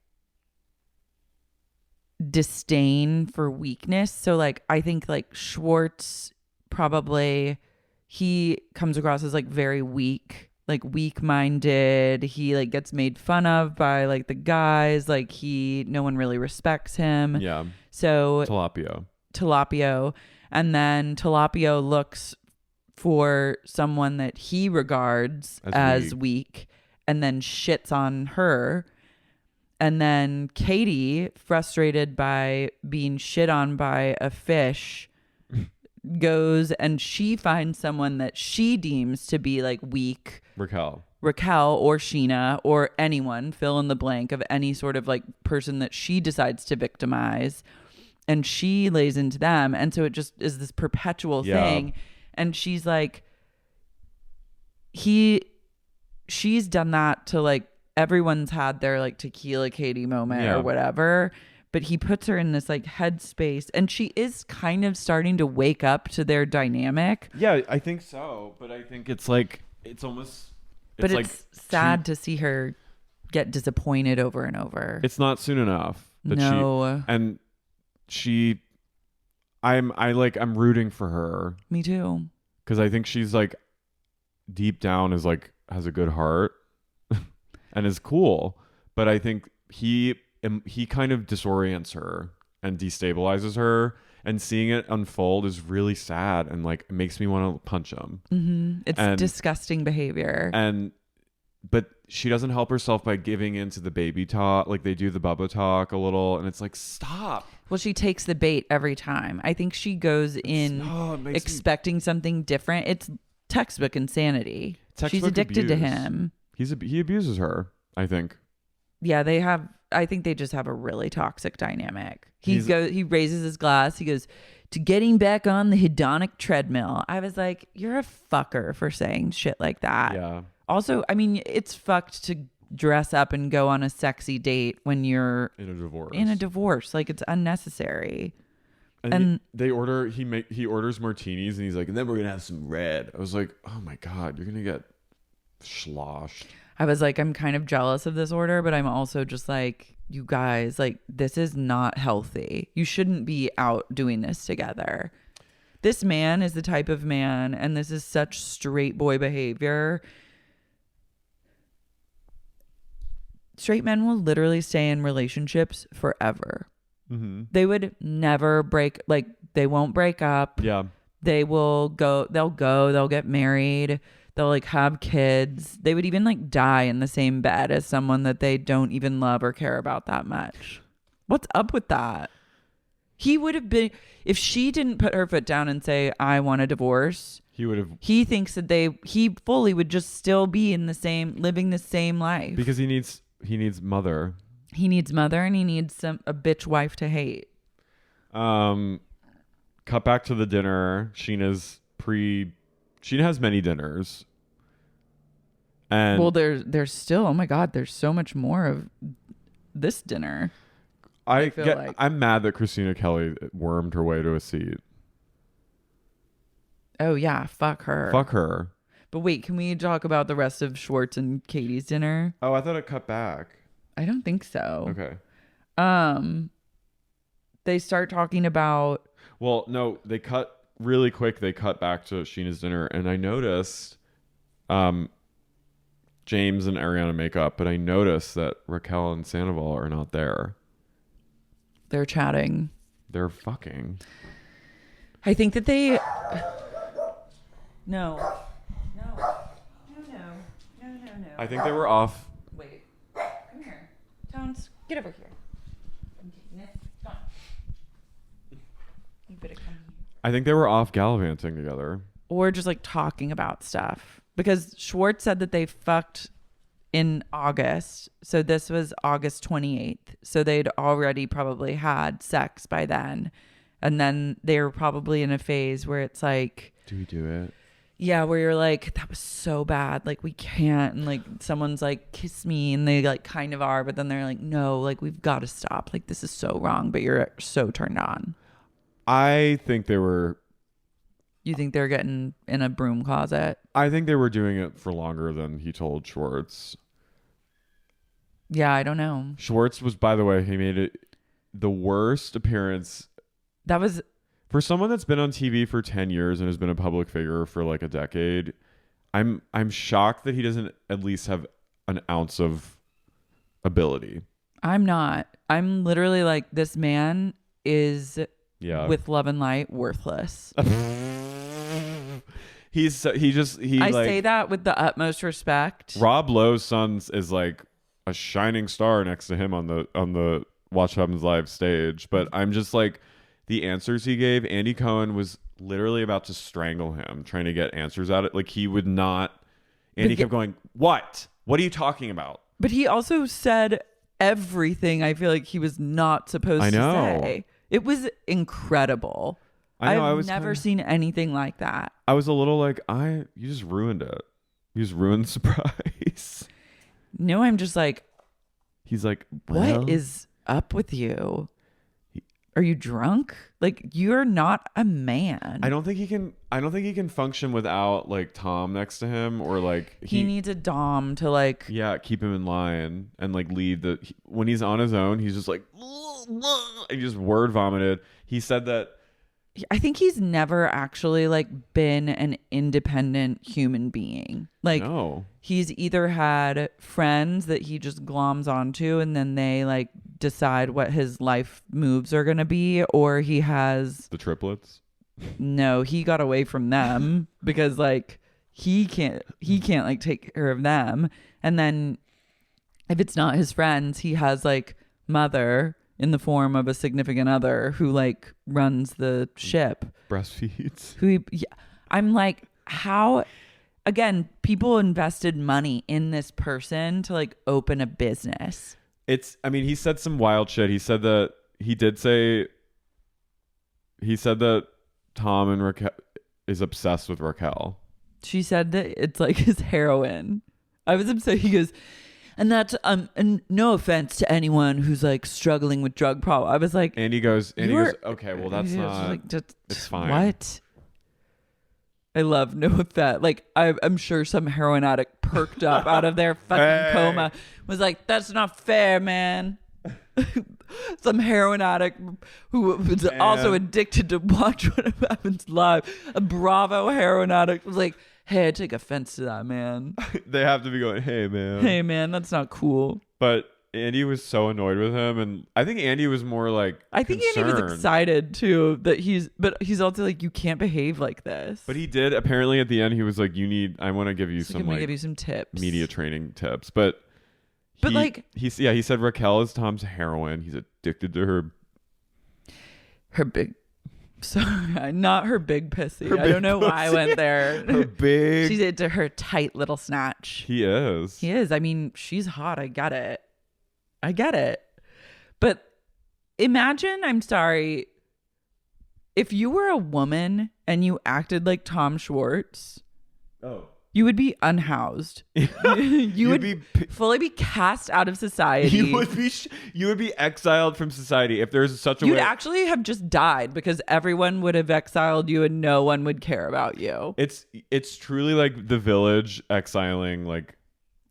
disdain for weakness. So like I think like Schwartz probably, he comes across as like very weak, like weak-minded. He like gets made fun of by like the guys, like no one really respects him. Yeah. So Tilapio. And then Tilapio looks for someone that he regards as weak and then shits on her. And then Katie, frustrated by being shit on by a fish, goes and she finds someone that she deems to be like weak. Raquel or Scheana or anyone, fill in the blank of any sort of like person that she decides to victimize, and she lays into them. And so it just is this perpetual thing. And she's like, she's done that to like, everyone's had their like tequila Katie moment or whatever, but he puts her in this like headspace, and she is kind of starting to wake up to their dynamic. Yeah, I think so. But I think it's like, it's almost, but it's sad to see her get disappointed over and over. It's not soon enough. I'm rooting for her. Me too. Because I think she's like deep down is like has a good heart and is cool. But I think he kind of disorients her and destabilizes her. And seeing it unfold is really sad and like it makes me want to punch him. Mm-hmm. It's disgusting behavior. But she doesn't help herself by giving into the baby talk. Like they do the Bubba talk a little, and it's like, stop. Well, she takes the bait every time. I think she goes in expecting something different. It's textbook insanity. She's addicted to him. He abuses her, I think. Yeah, I think they just have a really toxic dynamic. He raises his glass. He goes, to getting back on the hedonic treadmill. I was like, you're a fucker for saying shit like that. Yeah. Also, I mean, it's fucked to dress up and go on a sexy date when you're in a divorce. Like, it's unnecessary. And he orders martinis, and he's like, and then we're gonna have some red. I was like, oh my God, you're gonna get sloshed. I was like, I'm kind of jealous of this order, but I'm also just like, you guys, like, this is not healthy. You shouldn't be out doing this together. This man is the type of man, and this is such straight boy behavior. Straight men will literally stay in relationships forever. Mm-hmm. They would never break, like, they won't break up. Yeah. They'll get married. They'll like have kids. They would even like die in the same bed as someone that they don't even love or care about that much. What's up with that? He would have been, if she didn't put her foot down and say, I want a divorce, he thinks that he fully would just still be in the same, living the same life. Because he needs mother. He needs mother, and he needs a bitch wife to hate. Cut back to the dinner. Scheana has many dinners. And well, there's still, oh my God, there's so much more of this dinner. I'm mad that Kristina Kelly wormed her way to a seat. Oh yeah, fuck her. Fuck her. But wait, can we talk about the rest of Schwartz and Katie's dinner? Oh, I thought it cut back. I don't think so. Okay. They start talking about. Well, no, they cut really quick. They cut back to Sheena's dinner, and I noticed, James and Ariana make up, but I noticed that Raquel and Sandoval are not there. They're chatting. They're fucking. I think that they. No. I think they were off. Wait. Come here. Tones, get over here. Come on. You better come here. I think they were off gallivanting together. Or just like talking about stuff. Because Schwartz said that they fucked in August. So this was August 28th. So they'd already probably had sex by then. And then they were probably in a phase where it's like, do we do it? Yeah, where you're like, that was so bad. Like, we can't. And like, someone's like, kiss me. And they like kind of are. But then they're like, no, like, we've got to stop. Like, this is so wrong. But you're so turned on. I think they were. You think they're getting in a broom closet? I think they were doing it for longer than he told Schwartz. Yeah, I don't know. Schwartz was, by the way, he made it the worst appearance. That was. For someone that's been on TV for 10 years and has been a public figure for like a decade, I'm shocked that he doesn't at least have an ounce of ability. I'm not. I'm literally like, this man is, yeah, with love and light, worthless. I say that with the utmost respect. Rob Lowe's son is like a shining star next to him on the Watch What Happens Live stage, but I'm just like, the answers he gave, Andy Cohen was literally about to strangle him, trying to get answers out of it. Like, he would not. Andy kept going, What are you talking about? But he also said everything I feel like he was not supposed to say. It was incredible. I've never seen anything like that. I was a little like, you just ruined it. You just ruined the surprise. No, I'm just like, he's like, what is up with you? Are you drunk? Like, you're not a man. I don't think he can function without like Tom next to him, or like he needs a dom to like, yeah, keep him in line and like lead when he's on his own, he's just like, he just word vomited. He said that I think he's never actually like been an independent human being. Like, no. He's either had friends that he just gloms onto and then they like decide what his life moves are going to be, or he has the triplets. No, he got away from them because like he can't like take care of them. And then if it's not his friends, he has like mother in the form of a significant other who like runs the ship, breastfeeds. I'm like, how? Again, people invested money in this person to like open a business. He said some wild shit. He said that Tom and Raquel is obsessed with Raquel. She said that it's like his heroin. I was upset. He goes, and that's and no offense to anyone who's like struggling with drug problem. I was like, Andy goes, okay, well that's not. Like, it's fine. What? I love no offense. Like I'm sure some heroin addict perked up out of their fucking coma was like, that's not fair, man. some heroin addict who was also addicted to watch what happens live. A Bravo heroin addict was like, hey, I take offense to that, man. They have to be going, hey man, that's not cool. But Andy was so annoyed with him, and I think Andy was more like Andy was excited too but he's also like, you can't behave like this. But he did apparently at the end. He was like, I want to give you give you some tips, media training tips. But he said Raquel is Tom's heroine. He's addicted to her big. Sorry, not her big pussy. I don't know why I went there. She's into her tight little snatch. He is. I mean, she's hot. I get it. But imagine, I'm sorry, if you were a woman and you acted like Tom Schwartz. Oh. You would be unhoused. You would fully be cast out of society. You would be exiled from society if there's such a way. You'd actually have just died because everyone would have exiled you and no one would care about you. It's truly like The Village exiling like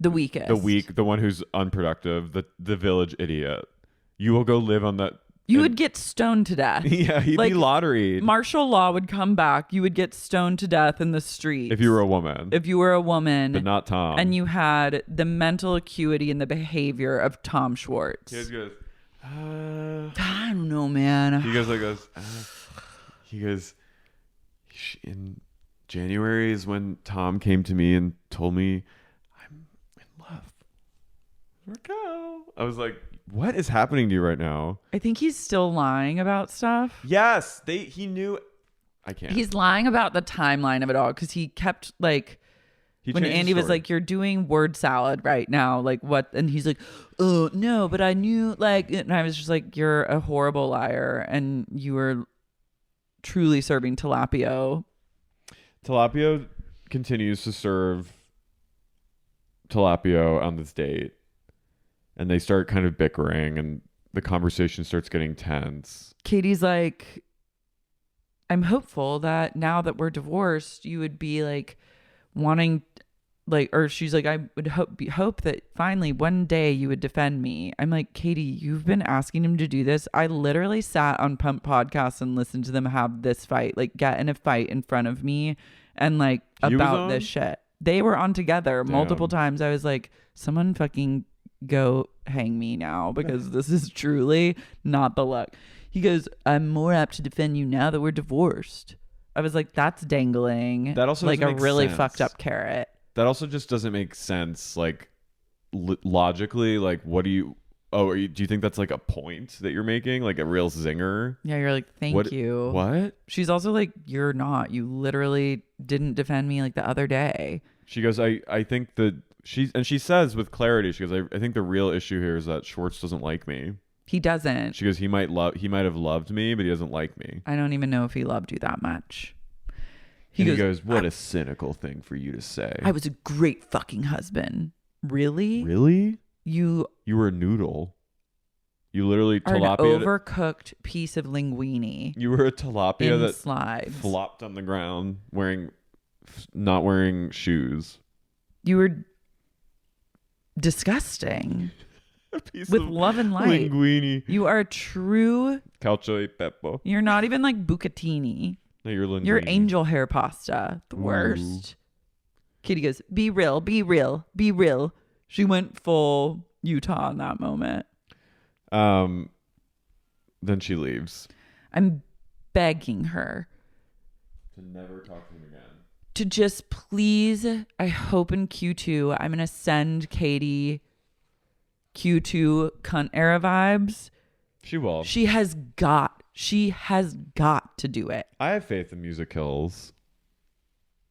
the weakest, the one who's unproductive, the village idiot. You will go live on that. You would get stoned to death. Yeah, he'd be lotteried. Martial law would come back. You would get stoned to death in the streets. If you were a woman. But not Tom. And you had the mental acuity and the behavior of Tom Schwartz. He goes, I don't know, man. He goes, in January is when Tom came to me and told me I'm in love. Raquel. I was like, what is happening to you right now? I think he's still lying about stuff. Yes, he knew. I can't. He's lying about the timeline of it all because he kept like when Andy was like, "You're doing word salad right now," like what? And he's like, "Oh no, but I knew like," and I was just like, "You're a horrible liar, and you were truly serving Tilapio." Tilapio continues to serve Tilapio on this date. And they start kind of bickering and the conversation starts getting tense. Katie's like, I'm hopeful that now that we're divorced, you would be like wanting like, or she's like, I would hope that finally one day you would defend me. I'm like, Katie, you've been asking him to do this. I literally sat on Pump podcasts and listened to them have this fight, like get in a fight in front of me and like about this shit. They were on together multiple times. I was like, someone fucking go hang me now because this is truly not the look. He goes, I'm more apt to defend you now that we're divorced. I was like, that's dangling. That also like a really sense. Fucked up carrot. That also just doesn't make sense. Like logically, like what do you think that's like a point that you're making? Like a real zinger? Yeah, you're like, thank you. What? She's also like, you're not. You literally didn't defend me like the other day. She goes, I think that she says with clarity, she goes, I think the real issue here is that Schwartz doesn't like me. He doesn't. She goes, he might have loved me, but he doesn't like me. I don't even know if he loved you that much. He goes, what a cynical thing for you to say. I was a great fucking husband. Really? Really? You were a noodle. You literally tilapia. An overcooked piece of linguine. You were a tilapia that slides. Flopped on the ground not wearing shoes. You were disgusting. With love and light. Linguine. You are a true Calcio e pepe. You're not even like bucatini. No, you're linguine. You're angel hair pasta. The worst. Kitty goes, be real, be real, be real. She went full Utah in that moment. Then she leaves. I'm begging her to never talk to him again. To just please, I hope in Q2, I'm going to send Katie Q2 cunt era vibes. She will. She has got to do it. I have faith in Music Hills.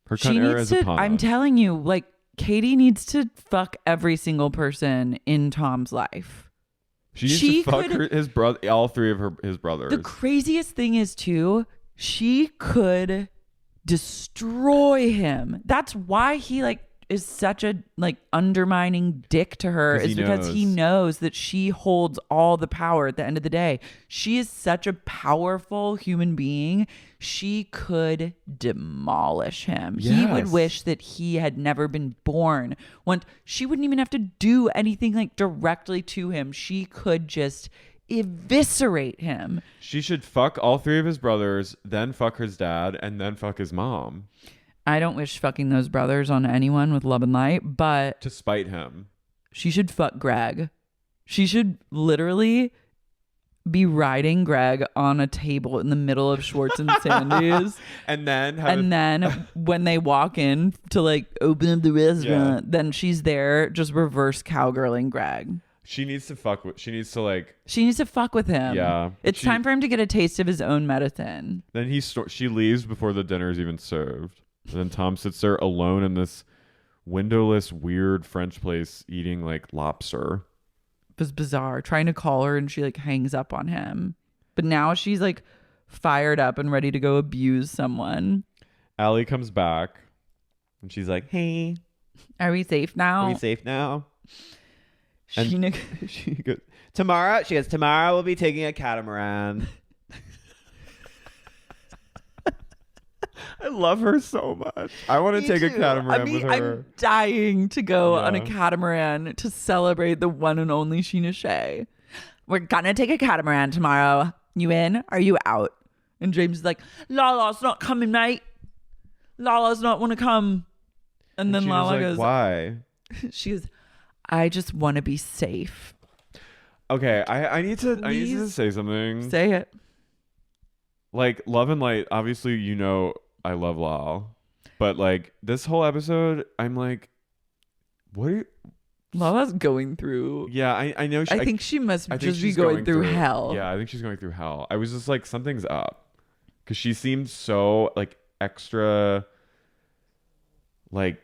Her cunt era is upon us. I'm telling you, like, Katie needs to fuck every single person in Tom's life. She needs to fuck his brother, all three of his brothers. The craziest thing is too, she could destroy him. That's why he like is such a like undermining dick to her is because he knows that she holds all the power at the end of the day. She is such a powerful human being. She could demolish him. Yes. He would wish that he had never been born. She wouldn't even have to do anything like directly to him. She could just eviscerate him. She should fuck all 3 of his brothers, then fuck his dad, and then fuck his mom. I don't wish fucking those brothers on anyone with love and light, but to spite him. She should fuck Greg. She should literally be riding Greg on a table in the middle of Schwartz and Sandy's. and then when they walk in to like open up the restaurant, then she's there just reverse cowgirling Greg. She needs to fuck with him. Yeah. It's time for him to get a taste of his own medicine. Then she leaves before the dinner is even served. And then Tom sits there alone in this windowless, weird French place eating like lobster. It was bizarre. Trying to call her and she like hangs up on him. But now she's like fired up and ready to go abuse someone. Allie comes back and she's like, hey. Are we safe now? And she goes, tomorrow we'll be taking a catamaran. I love her so much. I want to take a catamaran with her. I'm dying to go on a catamaran to celebrate the one and only Scheana Shah. We're gonna take a catamaran tomorrow. You in? Are you out? And James is like, LaLa's not coming, mate. LaLa's not want to come. And then LaLa goes, why? She goes, I just want to be safe. Okay, I need to say something. Say it. Like, love and light, obviously, I love LaLa. But like this whole episode, I'm like, what are you? LaLa's going through. Yeah, I know. I think she must just be going through hell. Yeah, I think she's going through hell. I was just like, something's up. Because she seemed so like extra, like.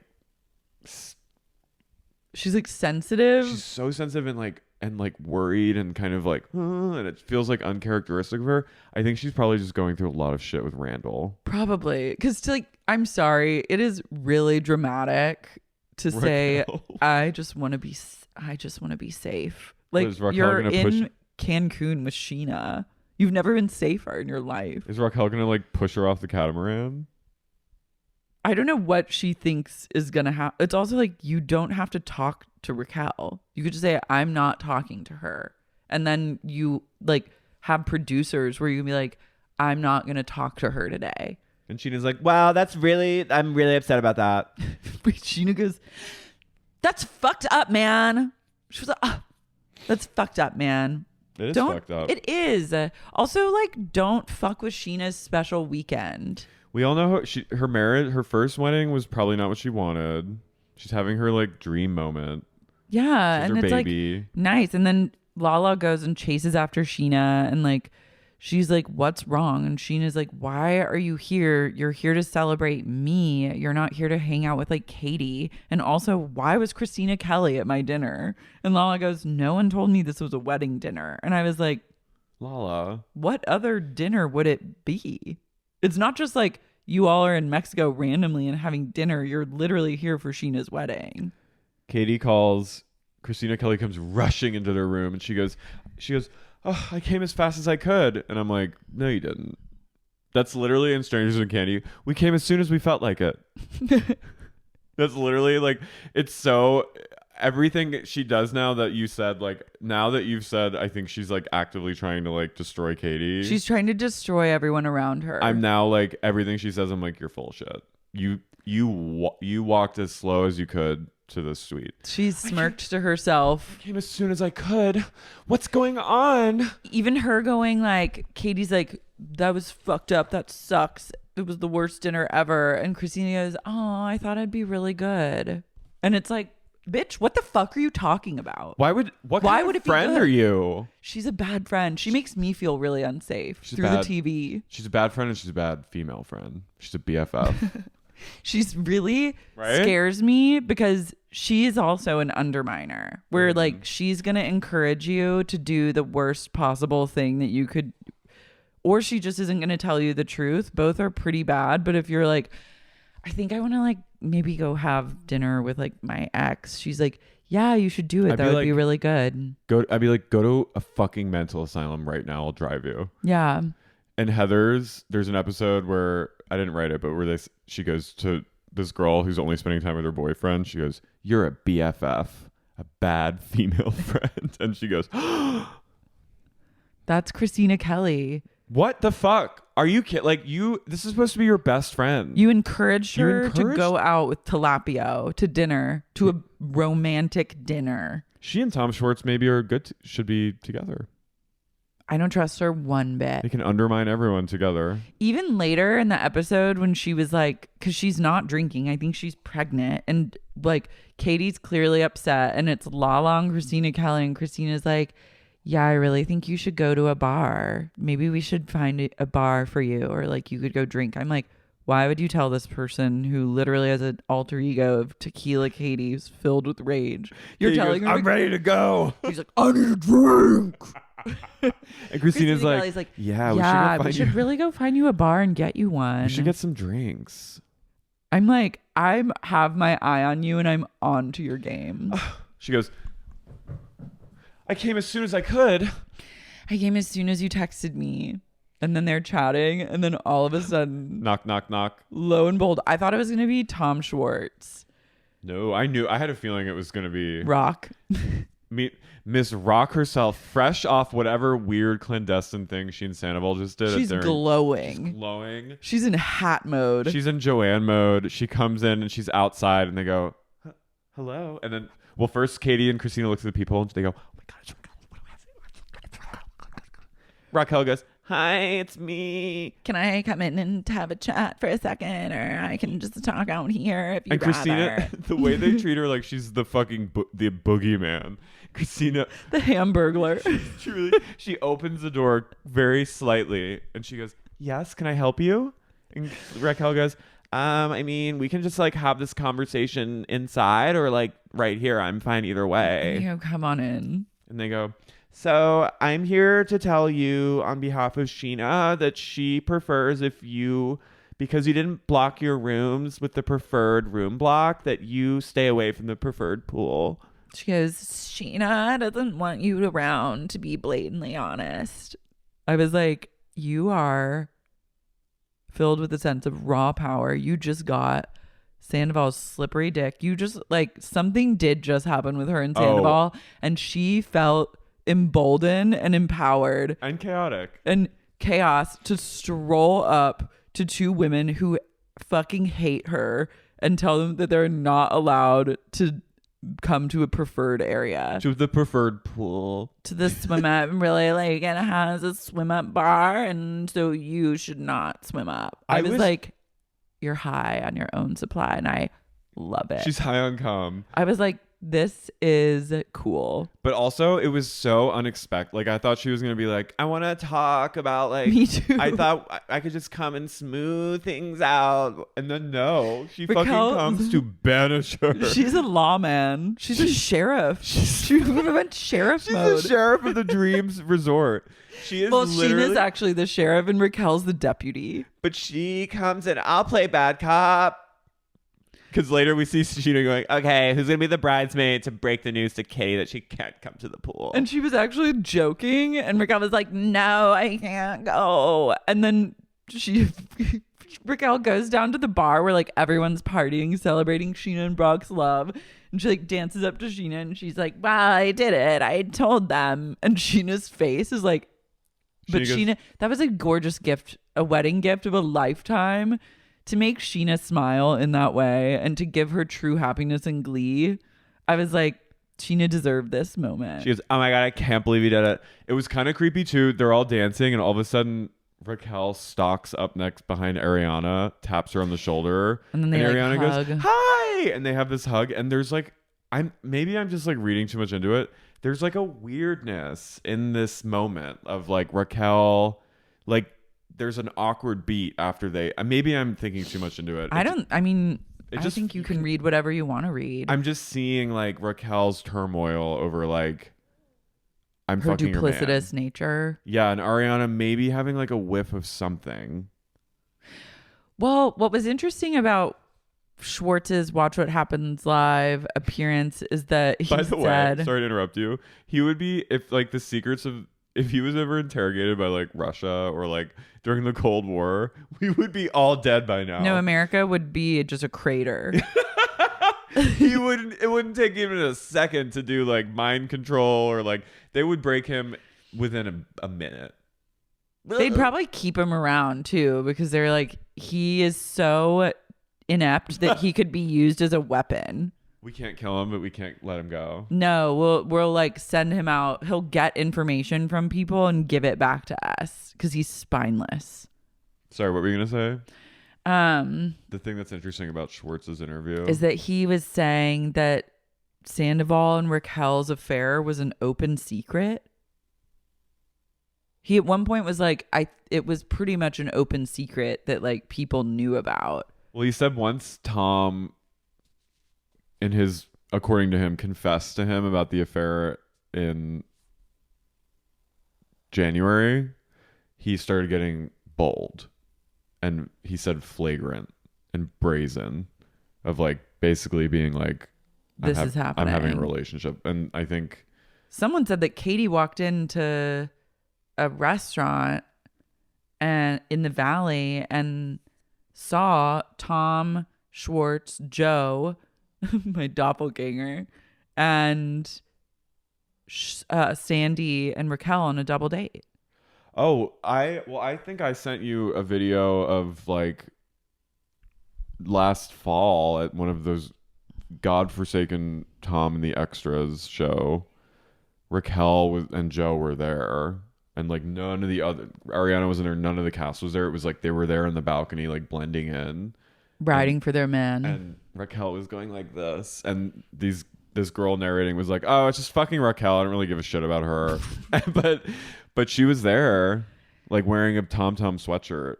She's like sensitive. She's so sensitive and like worried and kind of like, and it feels like uncharacteristic of her. I think she's probably just going through a lot of shit with Randall. Probably. Because I'm sorry, it is really dramatic to Raquel. Say, I just want to be safe. Like, you're in Cancun with Scheana. You've never been safer in your life. Is Raquel going to like push her off the catamaran? I don't know what she thinks is going to happen. It's also like, you don't have to talk to Raquel. You could just say, I'm not talking to her. And then you like have producers where you can be like, I'm not going to talk to her today. And Sheena's like, wow, I'm really upset about that. Scheana goes, that's fucked up, man. She was like, oh, that's fucked up, man. It is fucked up. It is. Also, like, don't fuck with Sheena's special weekend. We all know her marriage, her first wedding was probably not what she wanted. She's having her like dream moment. Yeah, and it's baby. Like nice. And then LaLa goes and chases after Scheana, and like she's like, "What's wrong?" And Sheena's like, "Why are you here? You're here to celebrate me. You're not here to hang out with like Katie. And also, why was Kristina Kelly at my dinner?" And LaLa goes, "No one told me this was a wedding dinner." And I was like, LaLa, what other dinner would it be? It's not just like you all are in Mexico randomly and having dinner. You're literally here for Sheena's wedding. Katie calls. Kristina Kelly comes rushing into their room and she goes, oh, I came as fast as I could. And I'm like, no, you didn't. That's literally in Strangers in Candy. We came as soon as we felt like it. That's literally like, it's so... Everything she does now that you said, like, now that you've said, I think she's like actively trying to like destroy Katie. She's trying to destroy everyone around her. I'm now like, everything she says, I'm like, you're full of shit. You walked as slow as you could to the suite. She smirked to herself. I came as soon as I could. What's going on? Even her going like, Katie's like, that was fucked up. That sucks. It was the worst dinner ever. And Kristina goes, oh, I thought I'd be really good. And it's like, bitch, what the fuck are you talking about? What kind of friend are you? She's a bad friend. She makes me feel really unsafe through the TV. She's a bad friend and she's a bad female friend. She's a BFF. She's really scares me because she is also an underminer where like she's going to encourage you to do the worst possible thing that you could, or she just isn't going to tell you the truth. Both are pretty bad. But if you're like, I think I want to like maybe go have dinner with like my ex. She's like, yeah, you should do it. That would be really good. I'd be like, go to a fucking mental asylum right now. I'll drive you. Yeah. And Heather's, there's an episode where I didn't write it, but where she goes to this girl who's only spending time with her boyfriend. She goes, "You're a BFF, a bad female friend," and she goes, "That's Kristina Kelly." What the fuck? Are you kidding? Like this is supposed to be your best friend. You encouraged her to go out with Tilapio to dinner, to a romantic dinner. She and Tom Schwartz maybe should be together. I don't trust her one bit. They can undermine everyone together. Even later in the episode when she was like, because she's not drinking, I think she's pregnant, and like Katie's clearly upset, and it's LaLa and Kristina Kelly, and Christina's like, yeah, I really think you should go to a bar. Maybe we should find a bar for you, or like you could go drink. I'm like, why would you tell this person who literally has an alter ego of Tequila Katie who's filled with rage? You're telling her, I'm ready to go. He's like, I need a drink. And Christina's like, yeah, we should really go find you a bar and get you one. We should get some drinks. I'm like, I have my eye on you and I'm on to your game. She goes, I came as soon as I could. I came as soon as you texted me. And then they're chatting, and then all of a sudden, knock, knock, knock. Lo and behold, I thought it was going to be Tom Schwartz. No, I had a feeling it was going to be Rock. Miss Rock herself, fresh off whatever weird clandestine thing she and Sandoval just did. She's glowing. She's glowing. She's in hat mode. She's in Joanne mode. She comes in and she's outside, and they go, hello. And then, first Katie and Kristina look at the people, and they go, oh my God, it's Raquel. What do I say? Raquel goes, hi, it's me. Can I come in and have a chat for a second, or I can just talk out here if you'd rather? Kristina, the way they treat her like she's the fucking the boogeyman. Kristina, the Hamburglar. Truly, she opens the door very slightly and she goes, yes, can I help you? And Raquel goes, I mean, we can just like have this conversation inside or like right here. I'm fine either way. You come on in. And they go, so I'm here to tell you on behalf of Scheana that she prefers because you didn't block your rooms with the preferred room block, that you stay away from the preferred pool. She goes, Scheana doesn't want you around, to be blatantly honest. I was like, you are filled with a sense of raw power. You just got Sandoval's slippery dick. You just like something did just happen with her and Sandoval, and she felt emboldened and empowered and chaotic and chaos to stroll up to two women who fucking hate her and tell them that they're not allowed to come to a preferred area, to the preferred pool, to the swim up. Really, like, it has a swim up bar, and so you should not swim up. I was like, you're high on your own supply, and I love it. She's high on cum. I was like, this is cool. But also, it was so unexpected. Like, I thought she was going to be like, I want to talk about, like, me too. I thought I could just come and smooth things out. And then, no, she Raquel, fucking comes to banish her. She's a lawman. She's a sheriff. She went sheriff mode. She's the sheriff of the Dreams Resort. She is Scheana's actually the sheriff, and Raquel's the deputy. But she comes in, I'll play bad cop. Because later we see Scheana going, okay, who's going to be the bridesmaid to break the news to Katie that she can't come to the pool? And she was actually joking. And Raquel was like, no, I can't go. And then Raquel goes down to the bar where like everyone's partying, celebrating Scheana and Brock's love. And she like dances up to Scheana and she's like, well, I did it. I told them. And Sheena's face is like, but Scheana, that was a gorgeous gift, a wedding gift of a lifetime. To make Scheana smile in that way and to give her true happiness and glee, I was like, Scheana deserved this moment. She goes, oh my God, I can't believe you did it. It was kind of creepy too. They're all dancing and all of a sudden Raquel stalks up next behind Ariana, taps her on the shoulder. And then Ariana hug. goes, hi! And they have this hug. And there's like, I'm just like reading too much into it. There's like a weirdness in this moment of like Raquel, like, there's an awkward beat after maybe I'm thinking too much into it. I think you can read whatever you want to read. I'm just seeing like Raquel's turmoil over like I'm her fucking duplicitous nature. Yeah, and Ariana maybe having like a whiff of something. Well, what was interesting about Schwartz's Watch What Happens Live appearance is that he By the way, said, sorry to interrupt you. He would be, if like the secrets of, if he was ever interrogated by like Russia or like during the Cold War, we would be all dead by now. no, America would be just a crater. It wouldn't take even a second to do like mind control, or like they would break him within a minute. They'd probably keep him around too, because they're like, he is so inept that he could be used as a weapon. We can't kill him, but we can't let him go. No, we'll like send him out. He'll get information from people and give it back to us because he's spineless. Sorry, what were you gonna say? The thing that's interesting about Schwartz's interview is that he was saying that Sandoval and Raquel's affair was an open secret. He at one point was like, it was pretty much an open secret that like people knew about. Well, he said once Tom, according to him, confessed to him about the affair in January, he started getting bold. And he said flagrant and brazen, of like basically being like, this is happening. I'm having a relationship. And I think someone said that Katie walked into a restaurant and in the Valley and saw Tom, Schwartz, Joe, my doppelganger, and Sandy and Raquel on a double date. Oh, I think I sent you a video of like last fall at one of those godforsaken Tom and the Extras show. Raquel and Joe were there, and like none of the other, Ariana wasn't there, none of the cast was there. It was like they were there in the balcony, like blending in, riding for their man. And Raquel was going like this, and this girl narrating was like, "Oh, it's just fucking Raquel. I don't really give a shit about her," but she was there, like wearing a Tom Tom sweatshirt.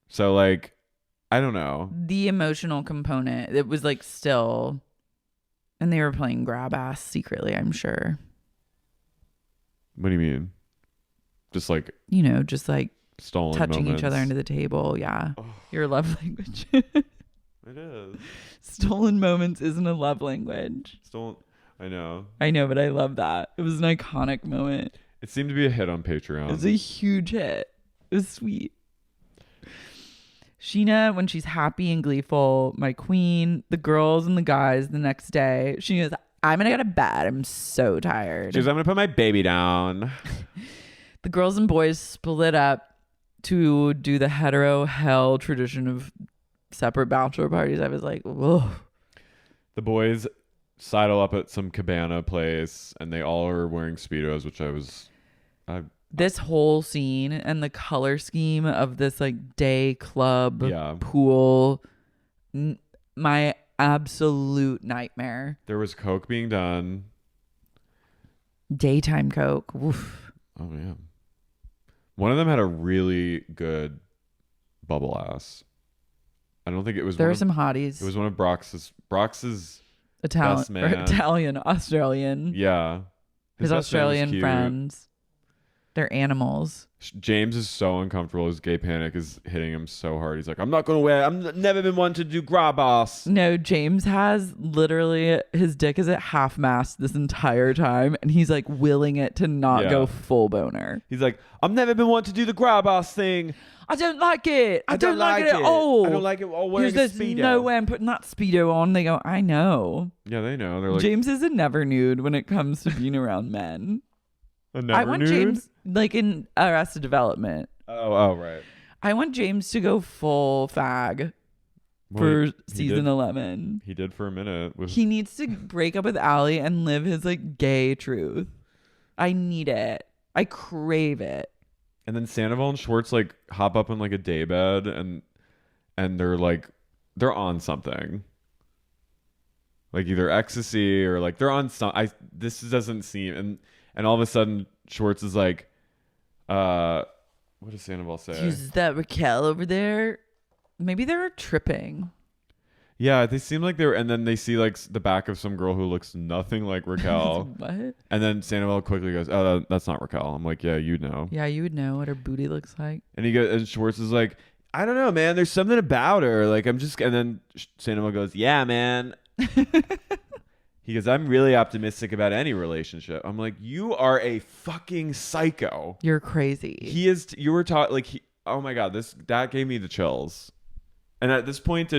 So like, I don't know. The emotional component, it was like still, and they were playing grab ass secretly, I'm sure. What do you mean? Just like, just like stolen touching moments. each other into the table. Yeah. Oh. Your love language. It is. Stolen moments isn't a love language. I know, but I love that. It was an iconic moment. It seemed to be a hit on Patreon. It was a huge hit. It was sweet. Scheana, when she's happy and gleeful, my queen, the girls and the guys the next day, she goes, I'm going to go to bed. I'm so tired. She goes, I'm going to put my baby down. The girls and boys split up to do the hetero hell tradition of separate bachelor parties. I was like, whoa. The boys sidle up at some cabana place, and they all are wearing Speedos, which this whole scene and the color scheme of this like day club pool, my absolute nightmare. There was coke being done. Daytime coke. Oof. Oh man. One of them had a really good bubble ass. I don't think it was. There were some hotties. It was one of Brock's best man. Italian, Australian. Yeah. His Australian friends. They're animals. James is so uncomfortable. His gay panic is hitting him so hard. He's like, I'm never been one to do grab ass. No, James has literally, his dick is at half mast this entire time, and he's like willing it to not go full boner. He's like, I've never been one to do the grab ass thing. I don't like it. I don't like it at all. I don't like it all wearing a There's Speedo. no way I'm putting that Speedo on. They go, I know. Yeah, they know. They're like, James is a never nude when it comes to being around men. I want nude? James, like in Arrested Development. Oh, right. I want James to go full fag for season 11. He did for a minute. He needs to break up with Allie and live his like gay truth. I need it. I crave it. And then Sandoval and Schwartz like hop up in like a daybed and they're on something. Like either ecstasy or like they're on some. This doesn't seem and all of a sudden Schwartz is like, what does Sandoval say? Is that Raquel over there? Maybe they're tripping. Yeah, they seem like they were, and then they see like the back of some girl who looks nothing like Raquel. What? And then Sandoval quickly goes, "Oh, that's not Raquel." I'm like, "Yeah, you know." Yeah, you would know what her booty looks like. And he goes, and Schwartz is like, I don't know, man. There's something about her. Like, I'm just, and then Sandoval goes, yeah, man. He goes, I'm really optimistic about any relationship. I'm like, you are a fucking psycho. You're crazy. You were taught, like, oh my God, that gave me the chills. And at this point,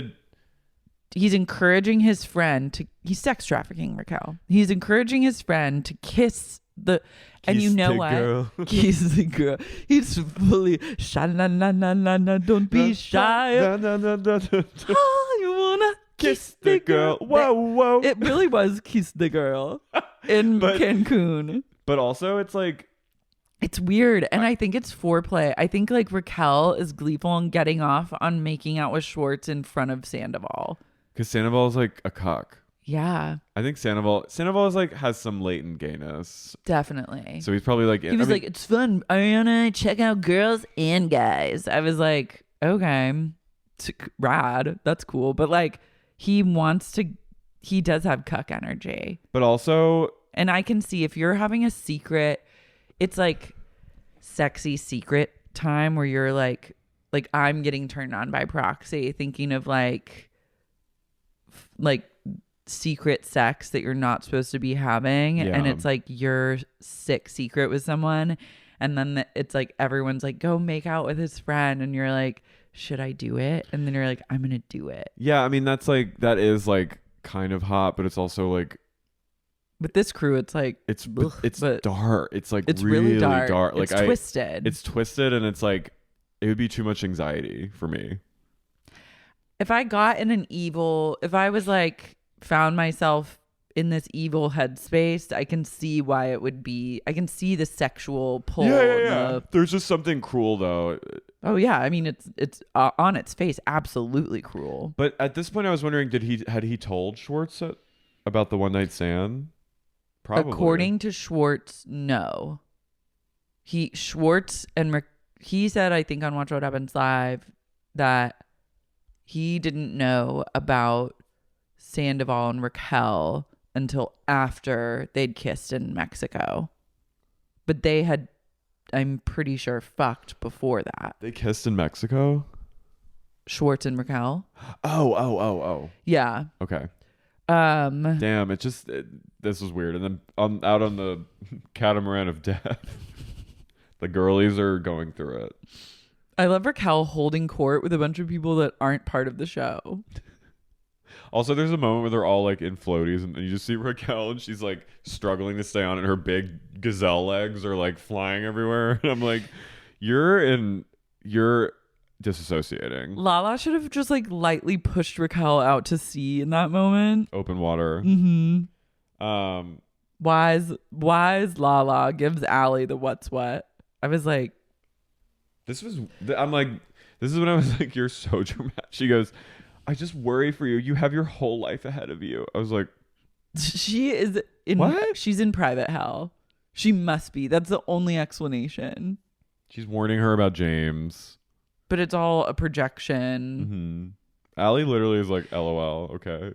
he's encouraging his friend he's sex trafficking Raquel. He's encouraging his friend to kiss and you know what? Girl. Kiss the girl. He's fully shy, don't be shy. Oh, you wanna kiss the girl. Whoa. It really was kiss the girl in Cancun. But also, it's like, it's weird. And I think it's foreplay. I think like Raquel is gleeful on getting off on making out with Schwartz in front of Sandoval. Because Sandoval is like a cuck. Yeah. I think Sandoval is like, has some latent gayness. Definitely. So he's probably like, he was like, it's fun. I wanna check out girls and guys. I was like, okay, rad. That's cool. But like, he does have cuck energy. But also, and I can see if you're having a secret, it's like sexy secret time where you're like I'm getting turned on by proxy, thinking of like secret sex that you're not supposed to be having. Yeah. And it's like your sick secret with someone. And then it's like everyone's like, go make out with his friend. And you're like, should I do it? And then you're like, I'm going to do it. Yeah. I mean, that is like kind of hot, but it's also like, with this crew, it's like it's dark. It's like it's really dark. Like it's twisted. It's twisted, and it's like it would be too much anxiety for me. If I was like found myself in this evil headspace, I can see why it would be. I can see the sexual pull. Yeah. There's just something cruel though. Oh yeah, I mean it's on its face, absolutely cruel. But at this point, I was wondering, had he told Schwartz about the one night stand? Probably. According to Schwartz, no. Schwartz and he said, I think on Watch What Happens Live, that he didn't know about Sandoval and Raquel until after they'd kissed in Mexico. But they had, I'm pretty sure, fucked before that. They kissed in Mexico? Schwartz and Raquel. Oh. Yeah. Okay. Damn, this was weird. And then out on the catamaran of death, the girlies are going through it. I love Raquel holding court with a bunch of people that aren't part of the show. Also, there's a moment where they're all like in floaties, and you just see Raquel, and she's like struggling to stay on, and her big gazelle legs are like flying everywhere. And I'm like, you're disassociating. LaLa should have just like lightly pushed Raquel out to sea in that moment. Open water. Mm-hmm. Wise LaLa gives Allie the what's what. I was like, this is when I was like, you're so dramatic. She goes, I just worry for you. You have your whole life ahead of you. I was like, she is in what? She's in private hell. She must be. That's the only explanation. She's warning her about James. But it's all a projection. Mm-hmm. Allie literally is like, LOL, okay.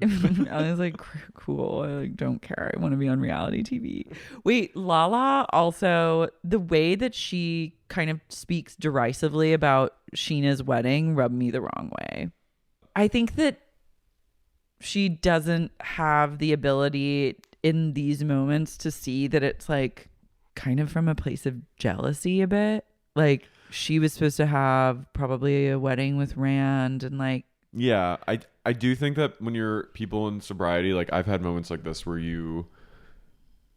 Allie's like, cool. I like don't care. I want to be on reality TV. Wait, LaLa also, the way that she kind of speaks derisively about Scheana's wedding rubbed me the wrong way. I think that she doesn't have the ability in these moments to see that it's like kind of from a place of jealousy a bit. Like, she was supposed to have probably a wedding with Rand and like. Yeah, I do think that when you're people in sobriety, like I've had moments like this where you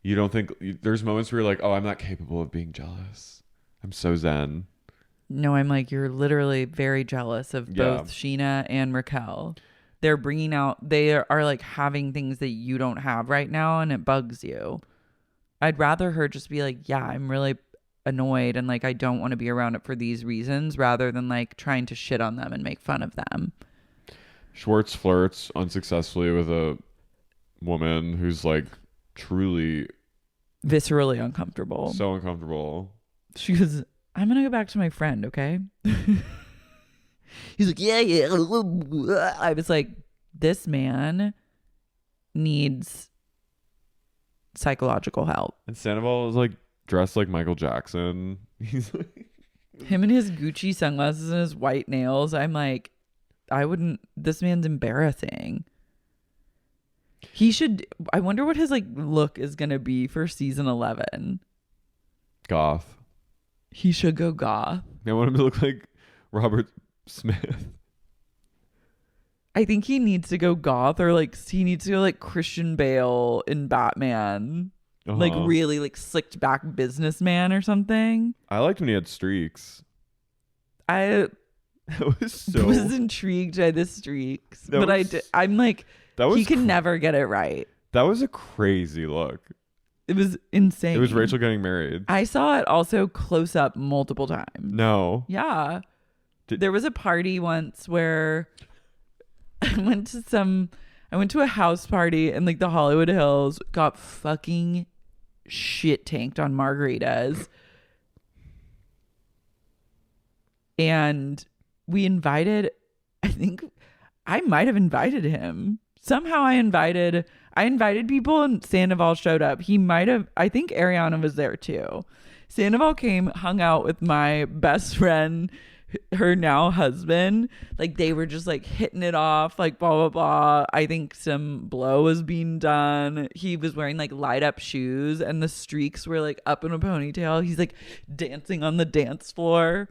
don't think, there's moments where you're like, oh, I'm not capable of being jealous. I'm so zen. No, I'm like, you're literally very jealous of both Scheana and Raquel. They are like having things that you don't have right now, and it bugs you. I'd rather her just be like, yeah, I'm really annoyed and like I don't want to be around it for these reasons, rather than like trying to shit on them and make fun of them. Schwartz flirts unsuccessfully with a woman who's like truly viscerally uncomfortable. So uncomfortable. She goes, I'm gonna go back to my friend, okay? He's like, yeah. I was like, this man needs psychological help. And Sandoval is like dressed like Michael Jackson. He's like, Him and his Gucci sunglasses and his white nails. I'm like, this man's embarrassing. He should, I wonder what his like look is going to be for season 11. Goth. He should go goth. I want him to look like Robert Smith. I think he needs to go goth, or like he needs to go like Christian Bale in Batman. Like really like slicked back businessman or something. I liked when he had streaks. I was intrigued by the streaks, but I'm like, he can never get it right. That was a crazy look. It was insane. It was Rachel getting married. I saw it also close up multiple times. No. Yeah. There was a party once where I went to a house party in like the Hollywood Hills, got fucking shit tanked on margaritas. And we invited, I think I might have invited him. Somehow I invited people and Sandoval showed up. I think Ariana was there too. Sandoval came, hung out with my best friend, her now husband. Like they were just like hitting it off, like blah, blah, blah. I think some blow was being done. He was wearing like light up shoes and the streaks were like up in a ponytail. He's like dancing on the dance floor.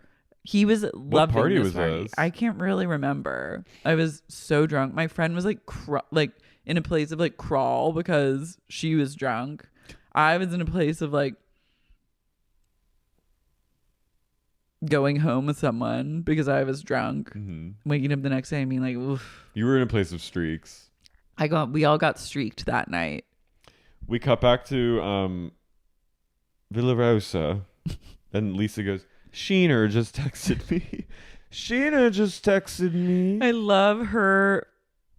He was loving what party this was party. this? I can't really remember. I was so drunk. My friend was like in a place of like crawl because she was drunk. I was in a place of like going home with someone because I was drunk. Mm-hmm. Waking up the next day and being like, oof. You were in a place of streaks. We all got streaked that night. We cut back to Villa Rosa and Lisa goes, Scheana just texted me. Scheana just texted me. I love her,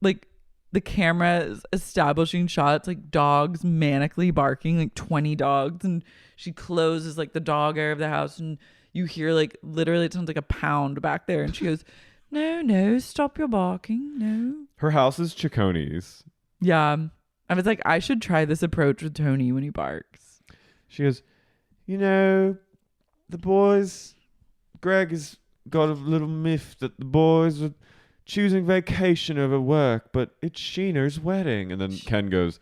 like the camera is establishing shots, like dogs manically barking, like 20 dogs, and she closes like the dog area of the house and you hear like literally it sounds like a pound back there, and she goes, no, stop your barking, no. Her house is Chiconi's. Yeah. I was like, I should try this approach with Tony when he barks. She goes, the boys, Greg has got a little miff that the boys are choosing vacation over work, but it's Scheana's wedding. And then Ken goes,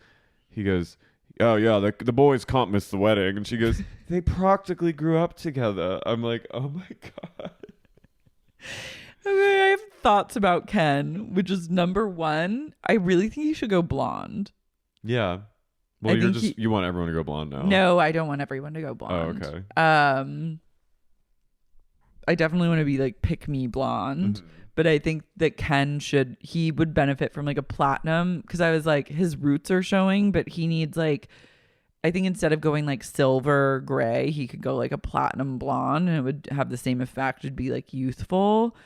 oh yeah, the boys can't miss the wedding. And she goes, they practically grew up together. I'm like, oh my God. Okay, I have thoughts about Ken, which is number one, I really think he should go blonde. Yeah. Well, you want everyone to go blonde now. No, I don't want everyone to go blonde. Oh, okay. I definitely want to be like pick me blonde. Mm-hmm. But I think that he would benefit from like a platinum, because I was like, his roots are showing, but he needs like, I think instead of going like silver gray, he could go like a platinum blonde and it would have the same effect. It'd be like youthful.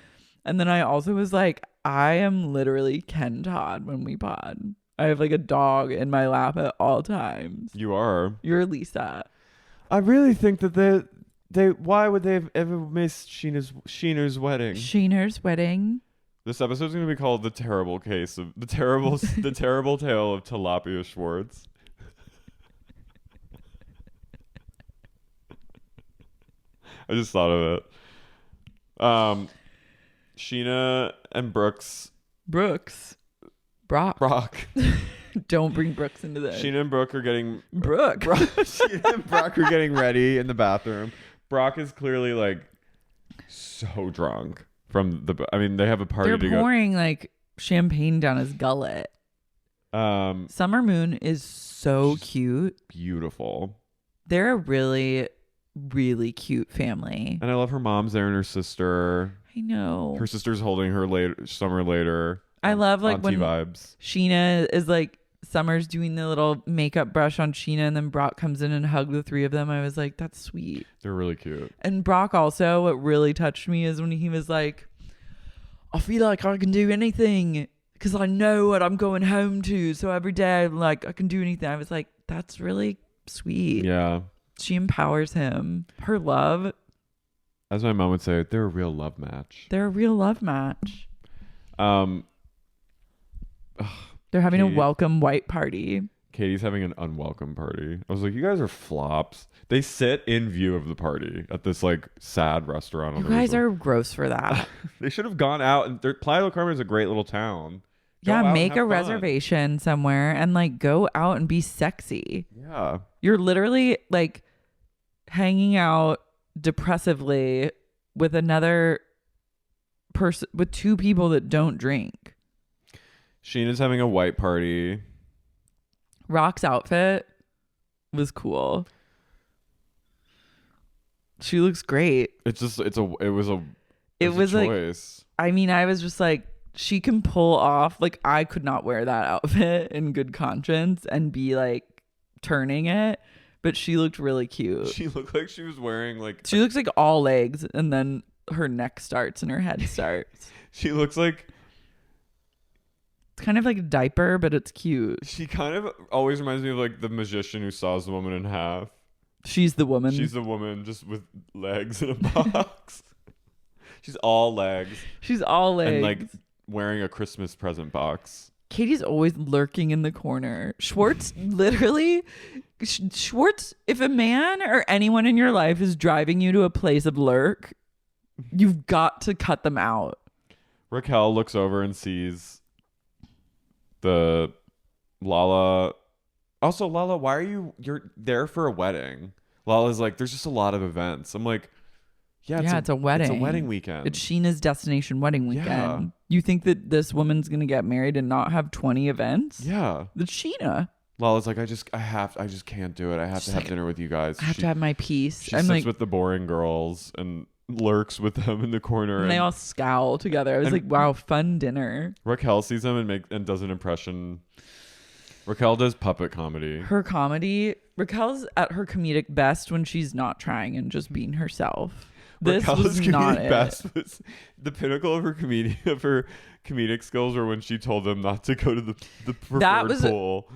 And then I also was like, I am literally Ken Todd when we pod. I have like a dog in my lap at all times. You are. You're Lisa. I really think that why would they have ever missed Scheana's wedding? Scheana's wedding. This episode's going to be called The Terrible Case of the Terrible Tale of Tilapio Schwartz. I just thought of it. Scheana and Brock. Don't bring Brooks into this. Scheana and Brooke are getting Scheana and Brock are getting ready in the bathroom. Brock is clearly like so drunk from they have a party. They're pouring like champagne down his gullet. Summer Moon is so cute. Beautiful. They're a really, really cute family. And I love her mom's there and her sister. I know. Her sister's holding her Summer later. I love like when vibes. Scheana is like, Summer's doing the little makeup brush on Scheana, and then Brock comes in and hugs the three of them. I was like, that's sweet. They're really cute. And Brock also, what really touched me is when he was like, I feel like I can do anything because I know what I'm going home to. So every day I'm like, I can do anything. I was like, that's really sweet. Yeah. She empowers him. Her love. As my mom would say, they're a real love match. They're a real love match. They're having a welcome white party. Katie's having an unwelcome party. I was like, you guys are flops. They sit in view of the party at this like sad restaurant. You guys are gross for that. They should have gone out. And Playa del Carmen is a great little town. Yeah, make a reservation somewhere and like go out and be sexy. Yeah. You're literally like hanging out depressively with another person, with two people that don't drink. Scheana's having a white party. Rock's outfit was cool. She looks great. It was a choice. Like, I mean, I was just like, she can pull off, like, I could not wear that outfit in good conscience and be like turning it, but she looked really cute. She looked like she was wearing like, she looks like all legs and then her neck starts and her head starts. She looks like, it's kind of like a diaper, but it's cute. She kind of always reminds me of like the magician who saws the woman in half. She's the woman. She's the woman just with legs in a box. She's all legs. She's all legs. And like wearing a Christmas present box. Katie's always lurking in the corner. Schwartz, literally, Schwartz, if a man or anyone in your life is driving you to a place of lurk, you've got to cut them out. Raquel looks over and sees the LaLa. Also, LaLa, why are you're there for a wedding? LaLa's like, there's just a lot of events. I'm like, yeah, it's a wedding. It's a wedding weekend. It's Scheana's destination wedding weekend. Yeah. You think that this woman's going to get married and not have 20 events? Yeah. That's Scheana. LaLa's like, I just can't do it. I have to have dinner with you guys. I have to have my peace. She sits with the boring girls and lurks with them in the corner. And they all scowl together. I was like, wow, fun dinner. Raquel sees them and does an impression. Raquel does puppet comedy. Raquel's at her comedic best when she's not trying and just being herself. This Raquel's was not it. Best was the pinnacle of her comedic skills were when she told them not to go to the preferred pool.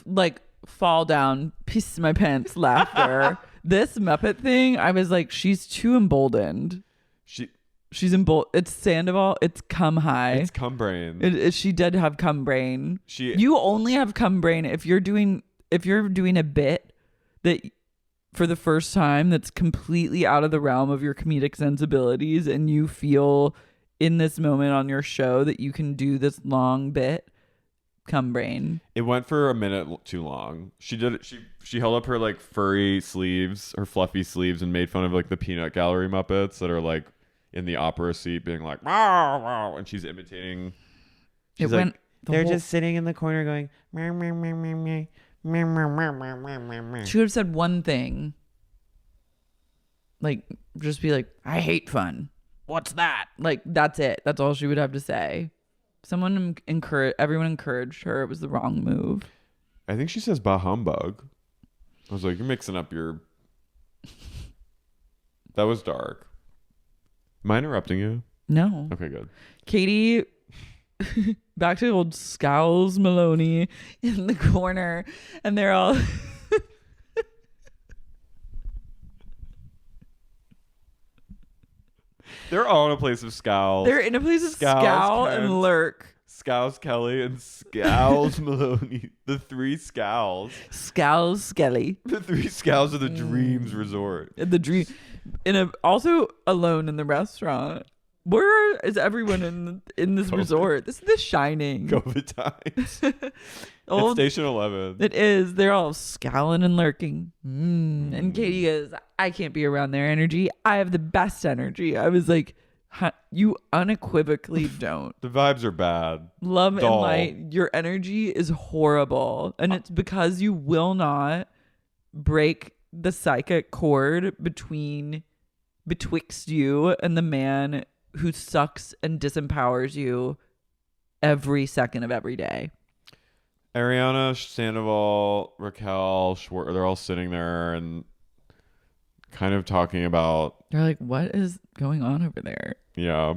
Like fall down, piss my pants laughter. This Muppet thing, I was like, she's too emboldened. She's emboldened. It's Sandoval. It's cum high. It's cum brain. She did have cum brain. You only have cum brain if you're doing a bit that for the first time that's completely out of the realm of your comedic sensibilities, and you feel in this moment on your show that you can do this long bit. Cum brain. It went for a minute too long. She did it. She held up her like furry sleeves, her fluffy sleeves, and made fun of like the peanut gallery Muppets that are like in the opera seat being like, wow, wow, and she's imitating. She's like, they're just sitting in the corner going, meh, meh, meh, meh, meh, meh, meh, meh, meh, meh, meh, meh. She would have said one thing. Like, just be like, I hate fun. What's that? Like, that's it. That's all she would have to say. Everyone encouraged her. It was the wrong move. I think she says bah humbug. I was like, you're mixing up your... That was dark. Am I interrupting you? No. Okay, good. Katie, back to old Scowls Maloney in the corner, and they're all... They're all in a place of scowl. They're in a place of scowl and lurk. Scowls Kelly and Scowls Maloney. The three Scowls. Scowls Skelly. The three Scowls of the Dreams Resort. The dream. Also alone in the restaurant. Where is everyone in this resort? This is The Shining. COVID times. It's Station 11. It is. They're all scowling and lurking. And Katie goes, I can't be around their energy. I have the best energy. I was like, you unequivocally don't. The vibes are bad. Love and light. Your energy is horrible. And it's because you will not break the psychic cord betwixt you and the man who sucks and disempowers you every second of every day. Ariana, Sandoval, Raquel, Schwartz, they're all sitting there and kind of talking about... They're like, what is going on over there? Yeah.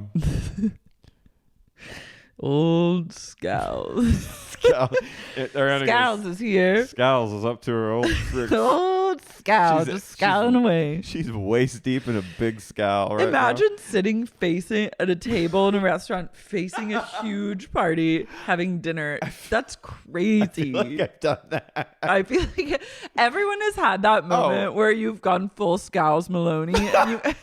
Old Scowls. Scowls Scowls is here. Scowls is up to her old tricks. Old old scowl, just scowling away. She's waist deep in a big scowl right Imagine sitting facing at a table in a restaurant, facing a huge party, having dinner. That's crazy. I feel like I've done that. I feel like everyone has had that moment where you've gone full Scowls Maloney and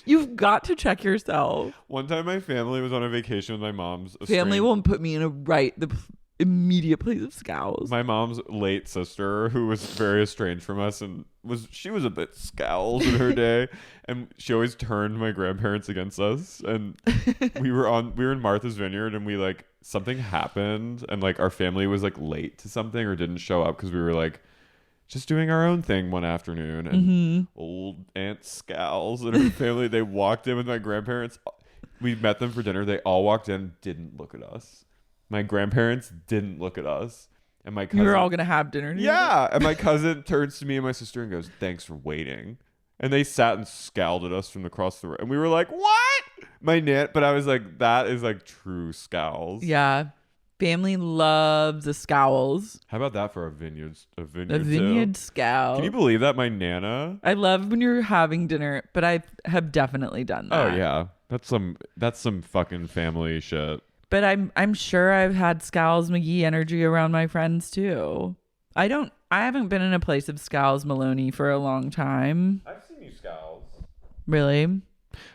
you've got to check yourself. One time my family was on a vacation with my mom's family won't put me in the immediate place of Scowls. My mom's late sister, who was very estranged from us, and she was a bit Scowls in her day, and she always turned my grandparents against us. And we were in Martha's Vineyard, and we like something happened, and like our family was like late to something or didn't show up because we were like just doing our own thing one afternoon, and old Aunt Scowls and her family, they walked in with my grandparents. We met them for dinner. They all walked in, didn't look at us. My grandparents didn't look at us. And my cousin, you were all going to have dinner together? Yeah. And my cousin turns to me and my sister and goes, "Thanks for waiting." And they sat and scowled at us from across the room. And we were like, "What?" But I was like, that is like true Scowls. Yeah. Family loves the Scowls. How about that for a vineyard scowl? Can you believe that? My Nana. I love when you're having dinner, but I have definitely done that. Oh yeah. That's some fucking family shit. But I'm sure I've had Scowls McGee energy around my friends too. I haven't been in a place of Scowls Maloney for a long time. I've seen you Scowls. Really?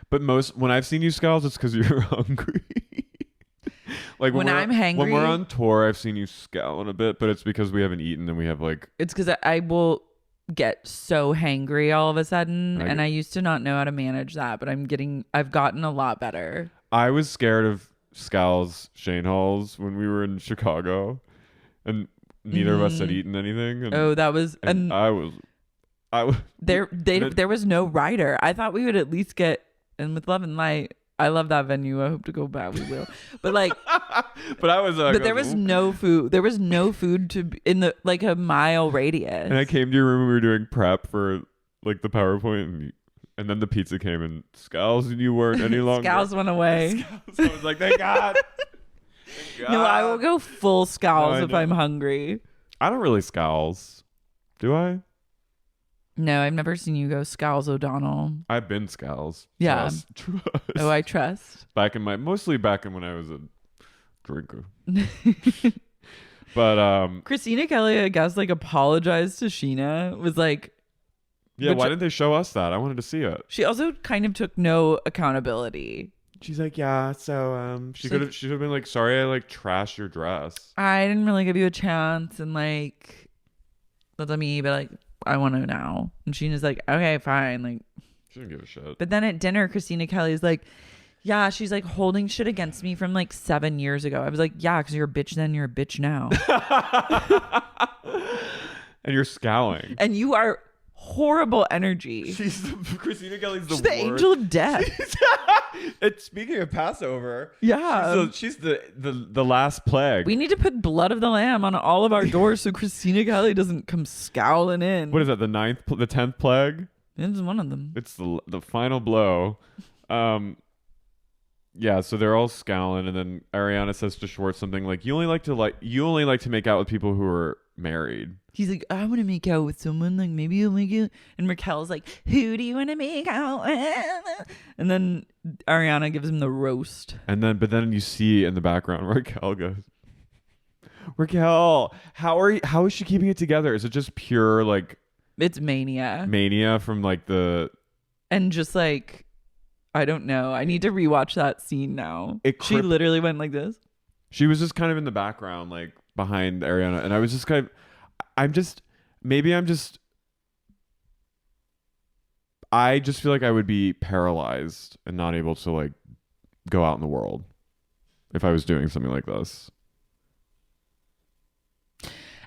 But when I've seen you Scowls, it's because you're hungry. Like when I'm hangry. When we're on tour, I've seen you scowling a bit, but it's because we haven't eaten and we have like. It's because I will get so hangry all of a sudden, and I used to not know how to manage that, but I've gotten a lot better. I was scared of Scowls Shane Halls when we were in Chicago, and neither of us had eaten anything. And, that was and I was there was no rider. I thought we would at least get, and with Love and Light, I love that venue. I hope to go back. We will. But like, but there was no food. There was no food in the like a mile radius. And I came to your room when we were doing prep for like the PowerPoint, and then the pizza came and Scowls, and you weren't any longer. Scowls went away. Scowls, I was like, thank God. Thank God. No, I will go full Scowls if I'm hungry. I don't really Scowls. Do I? No, I've never seen you go Scowls O'Donnell. I've been Scowls. Yeah. Trust. Oh, I trust. Mostly back in when I was a drinker. But Kristina Kelly, I guess, like apologized to Scheana. Was like, yeah. Why didn't they show us that? I wanted to see it. She also kind of took no accountability. She's like, yeah. So she could have been like, sorry, I like trashed your dress. I didn't really give you a chance, and like, that's on me, but like, I want to now. And Sheena's like, okay, fine. Like, she didn't give a shit. But then at dinner, Kristina Kelly's like, yeah, she's like holding shit against me from like 7 years ago. I was like, yeah, because you're a bitch then, you're a bitch now. And you're scowling. And you are horrible energy. Kristina Kelly's she's the angel of death. It's speaking of Passover. Yeah. She's the last plague. We need to put blood of the lamb on all of our doors so Kristina Kelly doesn't come scowling in. What is that? The 10th plague? It's one of them. It's the final blow. Yeah, so they're all scowling, and then Ariana says to Schwartz something like, you only like to make out with people who are married. He's like, I want to make out with someone, like maybe you'll make it. And Raquel's like, who do you want to make out with? And then Ariana gives him the roast. But then you see in the background Raquel goes, Raquel, how is she keeping it together? Is it just pure like it's mania from like the and just like I don't know. I need to rewatch that scene now. She literally went like this. She was just kind of in the background, like behind Ariana, and I was just kind of I just feel like I would be paralyzed and not able to like go out in the world if I was doing something like this.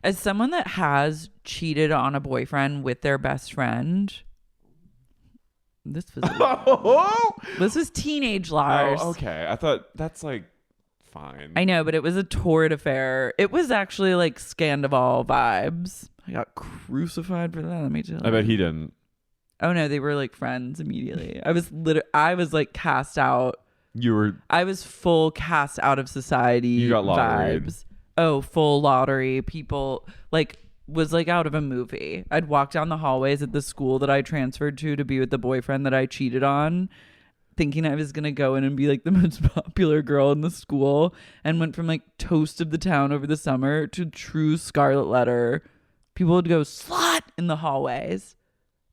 As someone that has cheated on a boyfriend with their best friend, this was teenage Lars. Oh, okay. I thought that's like fine. I know, but it was a torrid affair. It was actually like Scandival vibes. I got crucified for that. Let me tell you. I bet he didn't. Oh no, they were like friends immediately. I was like cast out. I was full cast out of society. You got lotteried. Vibes. Oh, full lottery. People like was like out of a movie. I'd walk down the hallways at the school that I transferred to be with the boyfriend that I cheated on, thinking I was going to go in and be like the most popular girl in the school, and went from like toast of the town over the summer to true scarlet letter. People would go slut in the hallways.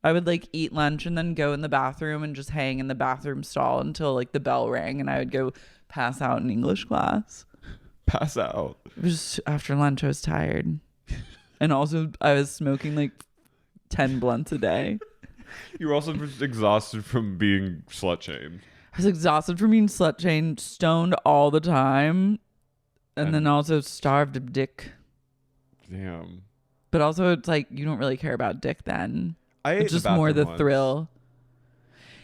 I would like eat lunch and then go in the bathroom and just hang in the bathroom stall until like the bell rang, and I would go pass out in English class. Pass out. It was just after lunch. I was tired. And also I was smoking like 10 blunts a day. You were also just exhausted from being slut shamed. I was exhausted from being slut shamed, stoned all the time, and then also starved of dick. Damn. But also it's like you don't really care about dick then. It's just more the thrill.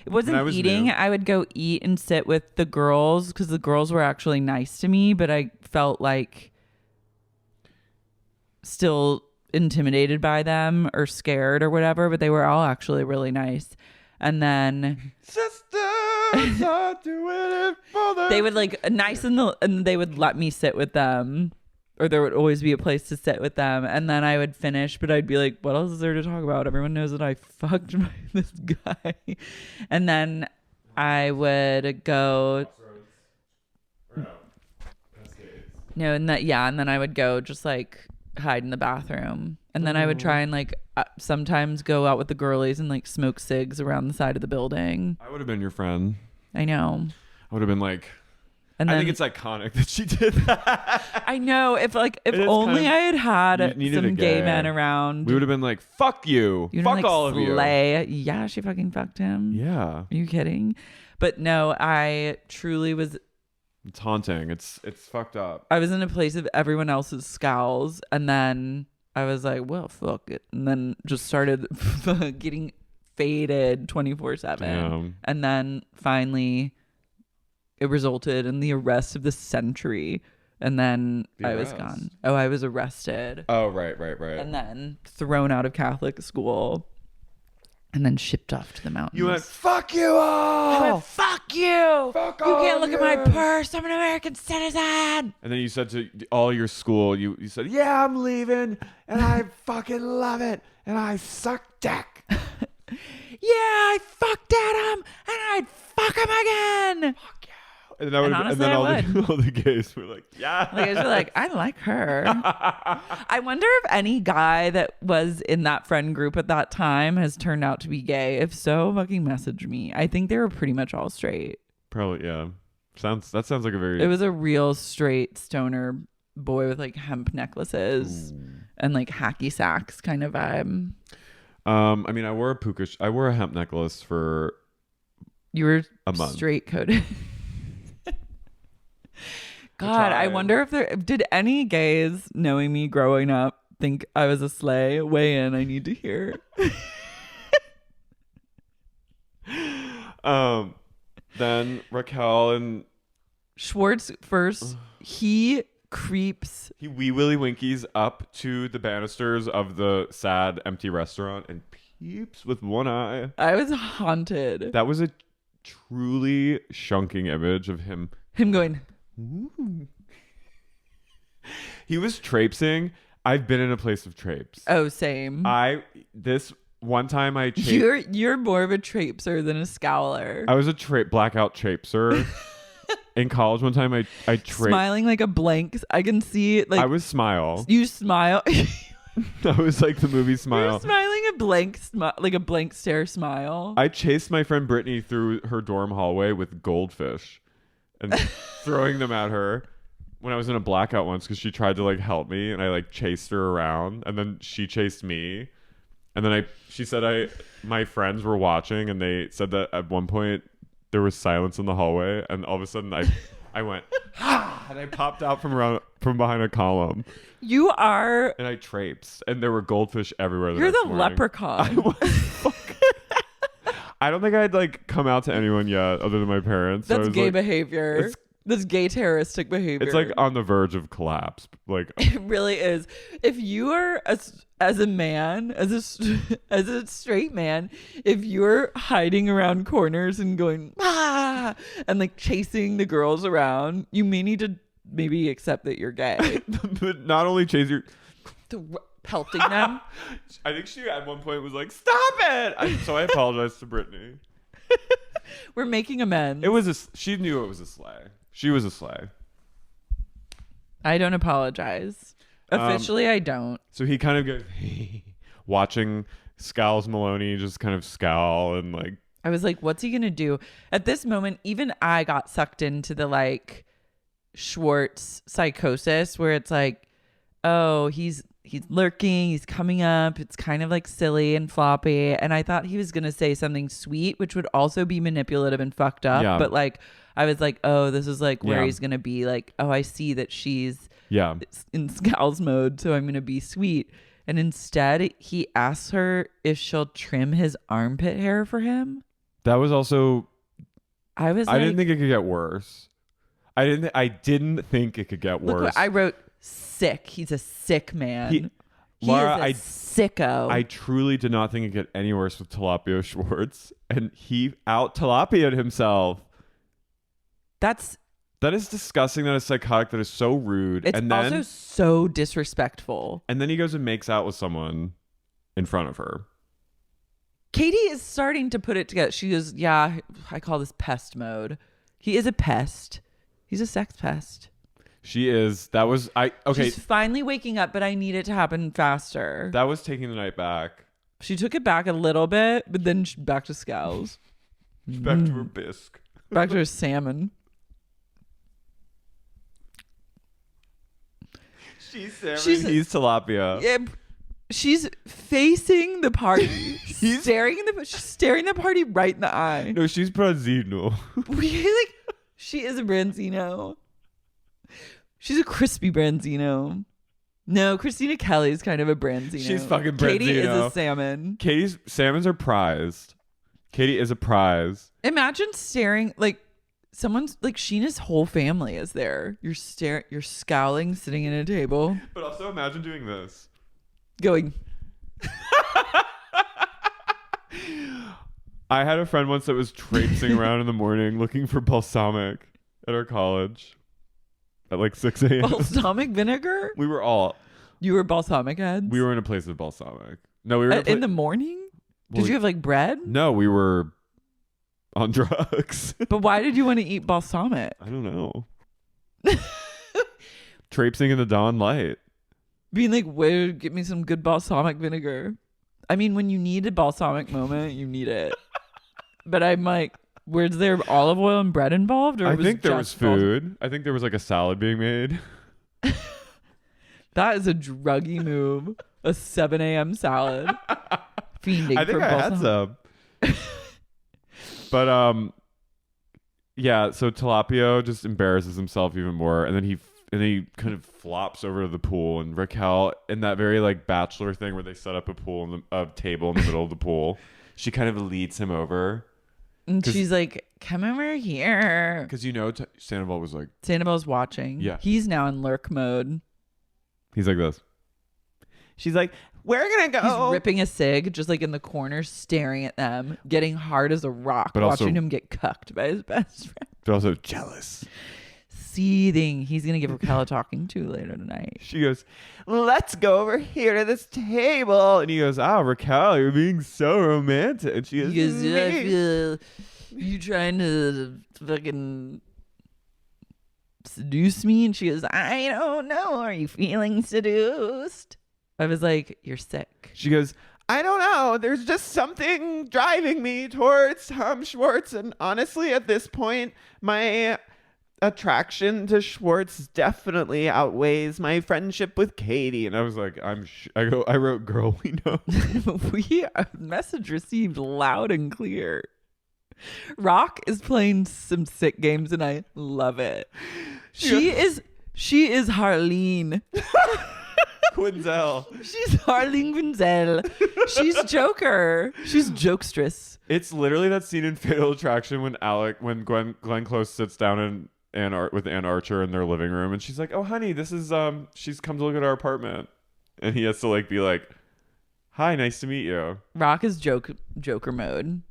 It wasn't eating. New. I would go eat and sit with the girls because the girls were actually nice to me, but I felt like still intimidated by them or scared or whatever, but they were all actually really nice. And then sisters are doing it for them. They would like and they would let me sit with them, or there would always be a place to sit with them. And then I would finish, but I'd be like, what else is there to talk about? Everyone knows that I fucked this guy. And then I would go and then I would go just like hide in the bathroom, and then I would try and like sometimes go out with the girlies and like smoke cigs around the side of the building. I would have been your friend. I know. I would have been like, and I think it's iconic that she did that. I know. If only I had some gay men around, we would have been like, fuck you. Fuck like all slay. of you. Yeah, she fucking fucked him. Yeah. Are you kidding? But no, I truly was. It's haunting. It's fucked up. I was in a place of everyone else's scowls, and then I was like, well, fuck it. And then just started getting faded 24/7. And then finally it resulted in the arrest of the century. And then I was gone. Oh, I was arrested. Oh, right. And then thrown out of Catholic school. And then shipped off to the mountains. You went, fuck you all! I went, fuck you! Fuck you can't look at my purse. I'm an American citizen! And then you said to all your school, you said, yeah, I'm leaving, and I fucking love it, and I suck dick. Yeah, I fucked Adam, and I'd fuck him again! Fuck you. And then all the gays were like, yeah. The gays were like, I like her. I wonder if any guy that was in that friend group at that time has turned out to be gay. If so, fucking message me. I think they were pretty much all straight. Probably, yeah. That sounds like a very... It was a real straight stoner boy with like hemp necklaces and like hacky sacks kind of vibe. I mean, I wore a hemp necklace for You were a month. Straight coded. God, I wonder if did any gays knowing me growing up think I was a slay? Weigh in. I need to hear. Then Raquel and Schwartz first. He creeps. He wee willy winkies up to the banisters of the sad empty restaurant and peeps with one eye. I was haunted. That was a truly shunking image of him. Him going. Ooh. He was traipsing. I've been in a place of trapes. Oh, same. This one time I You're more of a traipser than a scowler. I was a blackout traipser. In college one time I traped. Smiling like a blank. I can see like I was smile. You smile. That was like the movie Smile. You're smiling a blank like a blank stare smile. I chased my friend Brittany through her dorm hallway with goldfish and throwing them at her when I was in a blackout once because she tried to like help me and I like chased her around and then she chased me and then she said my friends were watching and they said that at one point there was silence in the hallway and all of a sudden I went and I popped out from behind a column. You are and I traipsed and there were goldfish everywhere. You're the leprechaun. I don't think I'd like come out to anyone yet other than my parents. That's gay behavior. That's gay terroristic behavior. It's like on the verge of collapse. Like it really is. If you are as a man, as a straight man, if you're hiding around corners and going and like chasing the girls around, you may need to maybe accept that you're gay. But not only chase your pelting them. I think she at one point was like, "Stop it!" So I apologized to Brittany. We're making amends. She knew it was a sleigh. She was a sleigh. I don't apologize. Officially, I don't. So he kind of goes, watching Scowls Maloney just kind of scowl and like. I was like, what's he going to do? At this moment, even I got sucked into the like Schwartz psychosis where it's like, oh, he's lurking, he's coming up. It's kind of like silly and floppy. And I thought he was going to say something sweet, which would also be manipulative and fucked up. Yeah. But like, I was like, oh, this is like where he's going to be like, oh, I see that she's in Scowls mode. So I'm going to be sweet. And instead he asks her if she'll trim his armpit hair for him. That was also, I didn't think it could get worse. I didn't think it could get worse. Look what I wrote. Sick. He's a sick man. Laura, is a sicko. I truly did not think it could get any worse with Tilapio Schwartz, and he out Tilapio'd himself. That is disgusting. That is psychotic. That is so rude. It's and then, also so disrespectful. And then he goes and makes out with someone in front of her. Katie is starting to put it together. She goes, yeah, I call this pest mode. He is a pest. He's a sex pest. She is. Okay. She's finally waking up, but I need it to happen faster. That was taking the night back. She took it back a little bit, but then back to Scowls. Back to her bisque. Back to her salmon. She's salmon. He's tilapia. Yeah, she's facing the party. She's staring the party right in the eye. No, she's Branzino. She is a Branzino. She's a crispy Branzino. No, Kristina Kelly is kind of a Branzino. She's fucking Branzino. Katie is a salmon. Katie's salmons are prized. Katie is a prize. Imagine staring like someone's like Scheana's whole family is there. You're scowling, sitting at a table. But also imagine doing this. Going. I had a friend once that was traipsing around in the morning looking for balsamic at our college. At like 6 a.m. Balsamic vinegar? You were balsamic heads? We were in a place with balsamic. No, we were in the morning? Did you have like bread? No, we were on drugs. But why did you want to eat balsamic? I don't know. Traipsing in the dawn light. Being like, where, get me some good balsamic vinegar. I mean, when you need a balsamic moment, you need it. But I'm like, was there olive oil and bread involved? Or I think there was food. I think there was like a salad being made. That is a druggy move. A 7 a.m. salad. Fiending I think for I balsamic. had some. But yeah, so Tilapio just embarrasses himself even more, and then he kind of flops over to the pool, and Raquel, in that very like bachelor thing where they set up a table in the middle of the pool, she kind of leads him over. And she's like, come over here. Because Sandoval was like... Sandoval's watching. Yeah. He's now in lurk mode. He's like this. She's like, we're going to go. He's ripping a cig, just like in the corner, staring at them, getting hard as a rock, but watching also, him get cucked by his best friend. But also jealous. Seething. He's going to give Raquel a talking to later tonight. She goes, let's go over here to this table. And he goes, Raquel, you're being so romantic. And she goes, I feel you trying to fucking seduce me. And she goes, I don't know. Are you feeling seduced? I was like, you're sick. She goes, I don't know. There's just something driving me towards Schwartz. And honestly, at this point, my attraction to Schwartz definitely outweighs my friendship with Katie. And I was like, I wrote, girl, we know. Message received loud and clear. Rock is playing some sick games and I love it. She is Harleen. Quinzel. She's Harleen Quinzel. She's Joker. She's jokestress. It's literally that scene in Fatal Attraction when Glenn Close sits down with Ann Archer in their living room, and she's like, "Oh, honey, this is she's come to look at our apartment," and he has to like be like, "Hi, nice to meet you." Rock is Joker mode.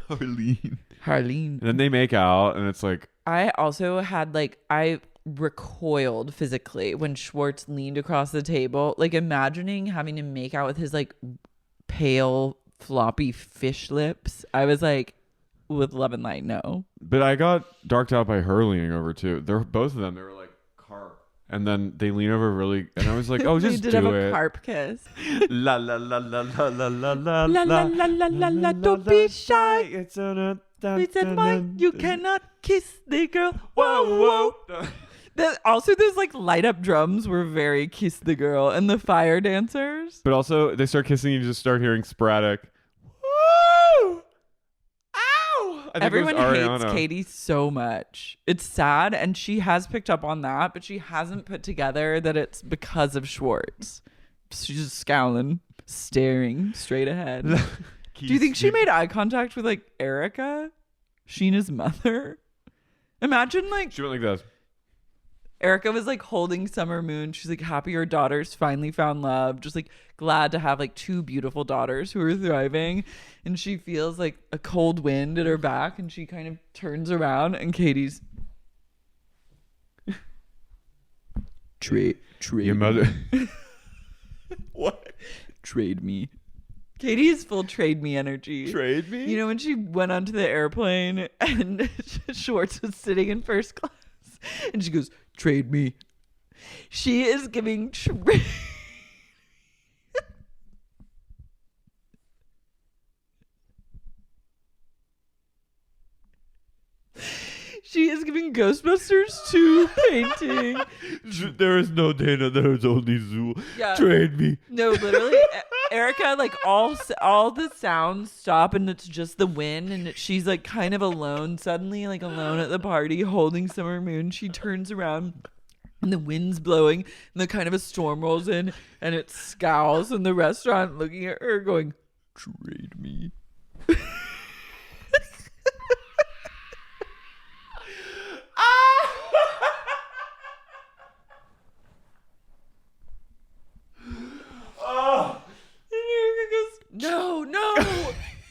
Harleen. And then they make out, and it's like I also had like I recoiled physically when Schwartz leaned across the table. Like imagining having to make out with his like pale, floppy fish lips. I was like, with love and light, no. But I got darked out by her leaning over too. They're both of them. They were like carp, and then they lean over really, and I was like, oh, just did do have it. a carp kiss. La la la la la la la la La la la la la la. Don't be shy. It's We said, why you cannot kiss the girl. Whoa, whoa. Also, those like light up drums were very kiss the girl, and the fire dancers. But also, they start kissing. You just start hearing sporadic. Woo! Ow! Everyone hates Katie so much. It's sad, and she has picked up on that, but she hasn't put together that it's because of Schwartz. She's just scowling, staring straight ahead. Do you think she made eye contact with like Erica, Scheana's mother? Imagine like she went like this. Erica was like holding Summer Moon. She's like happy her daughters finally found love. Just like glad to have like two beautiful daughters who are thriving. And she feels like a cold wind at her back, and she kind of turns around, and Katie's trade Your mother. What? Trade me. Katie is full trade me energy. Trade me? You know, when she went onto the airplane and Schwartz was sitting in first class and she goes, trade me. She is giving trade. She is giving Ghostbusters 2 painting. There is no Dana, there is only Zoo. Yeah. Trade me. No, literally, Erica, like all the sounds stop, and it's just the wind, and she's like kind of alone suddenly, like alone at the party, holding Summer Moon. She turns around, and the wind's blowing, and the kind of a storm rolls in, and it scowls in the restaurant, looking at her, going, "Trade me."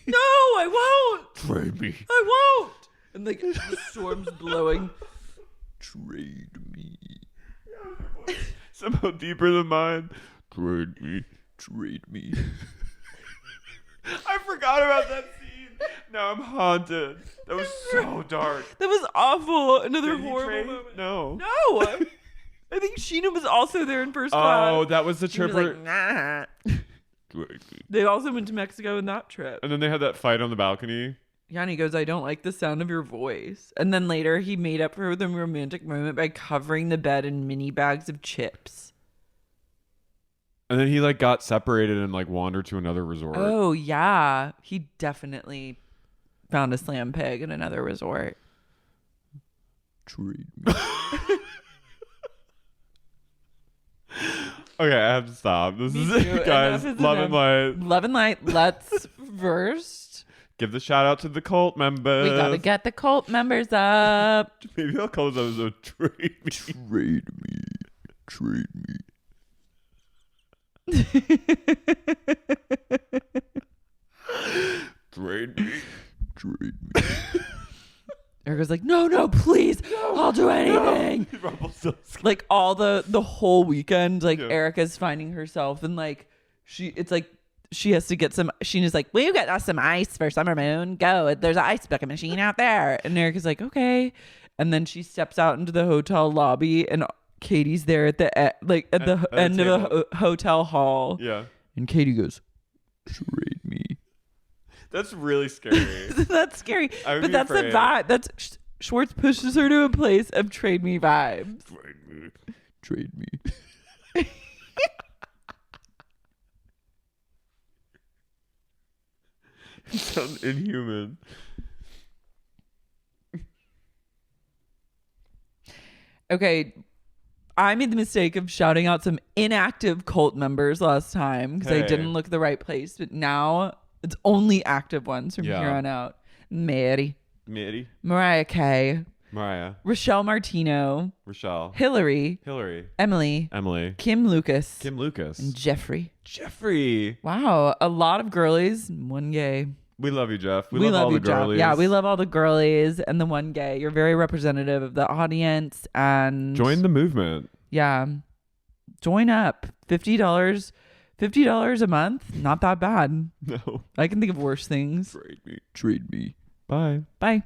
No, I won't. Trade me. I won't. And like the storm's blowing. Trade me. Somehow deeper than mine. Trade me. Trade me. I forgot about that scene. Now I'm haunted. That was so dark. That was awful. Another Did he horrible trade? moment. No. I think Scheana was also there in first class. Oh, that was the She was trip. like, nah. They also went to Mexico in that trip. And then they had that fight on the balcony. Yeah, and he goes, I don't like the sound of your voice. And then later he made up for the romantic moment by covering the bed in mini bags of chips. And then he like got separated and like wandered to another resort. Oh, yeah. He definitely found a slam peg in another resort. Trade me. Okay, I have to stop. This is too. it, guys. Enough is Love and light. Love and light. Let's first Give the shout out to the cult members. we gotta get the cult members up. Maybe I'll call this episode Trade Me. Trade me. Trade me. Trade me. Trade me. Erica's like, no, please, I'll do anything. Like all the whole weekend, like Erica's finding herself, and like she has to get some. Sheena's like, will you get us some ice for Summer Moon? Go, there's an ice bucket machine out there. And Erica's like, okay. And then she steps out into the hotel lobby, and Katie's there at the end of the hotel hall. Yeah. And Katie goes, trade me. That's really scary. That's scary. But that's afraid. the vibe. That's Schwartz pushes her to a place of trade me vibes. Trade me. Trade me. You sound inhuman. Okay. I made the mistake of shouting out some inactive cult members last time because I didn't look at the right place. But now it's only active ones from here on out. Mary. Mariah Carey. Rochelle Martino. Hillary. Emily. Kim Lucas. And Jeffrey. Wow, a lot of girlies, one gay. We love you, Jeff. We love all you, the Jeff. girlies. Yeah, we love all the girlies and the one gay. You're very representative of the audience, and Join the movement. Yeah, join up. $50 a month. Not that bad. No. I can think of worse things. Trade me. Bye. Bye.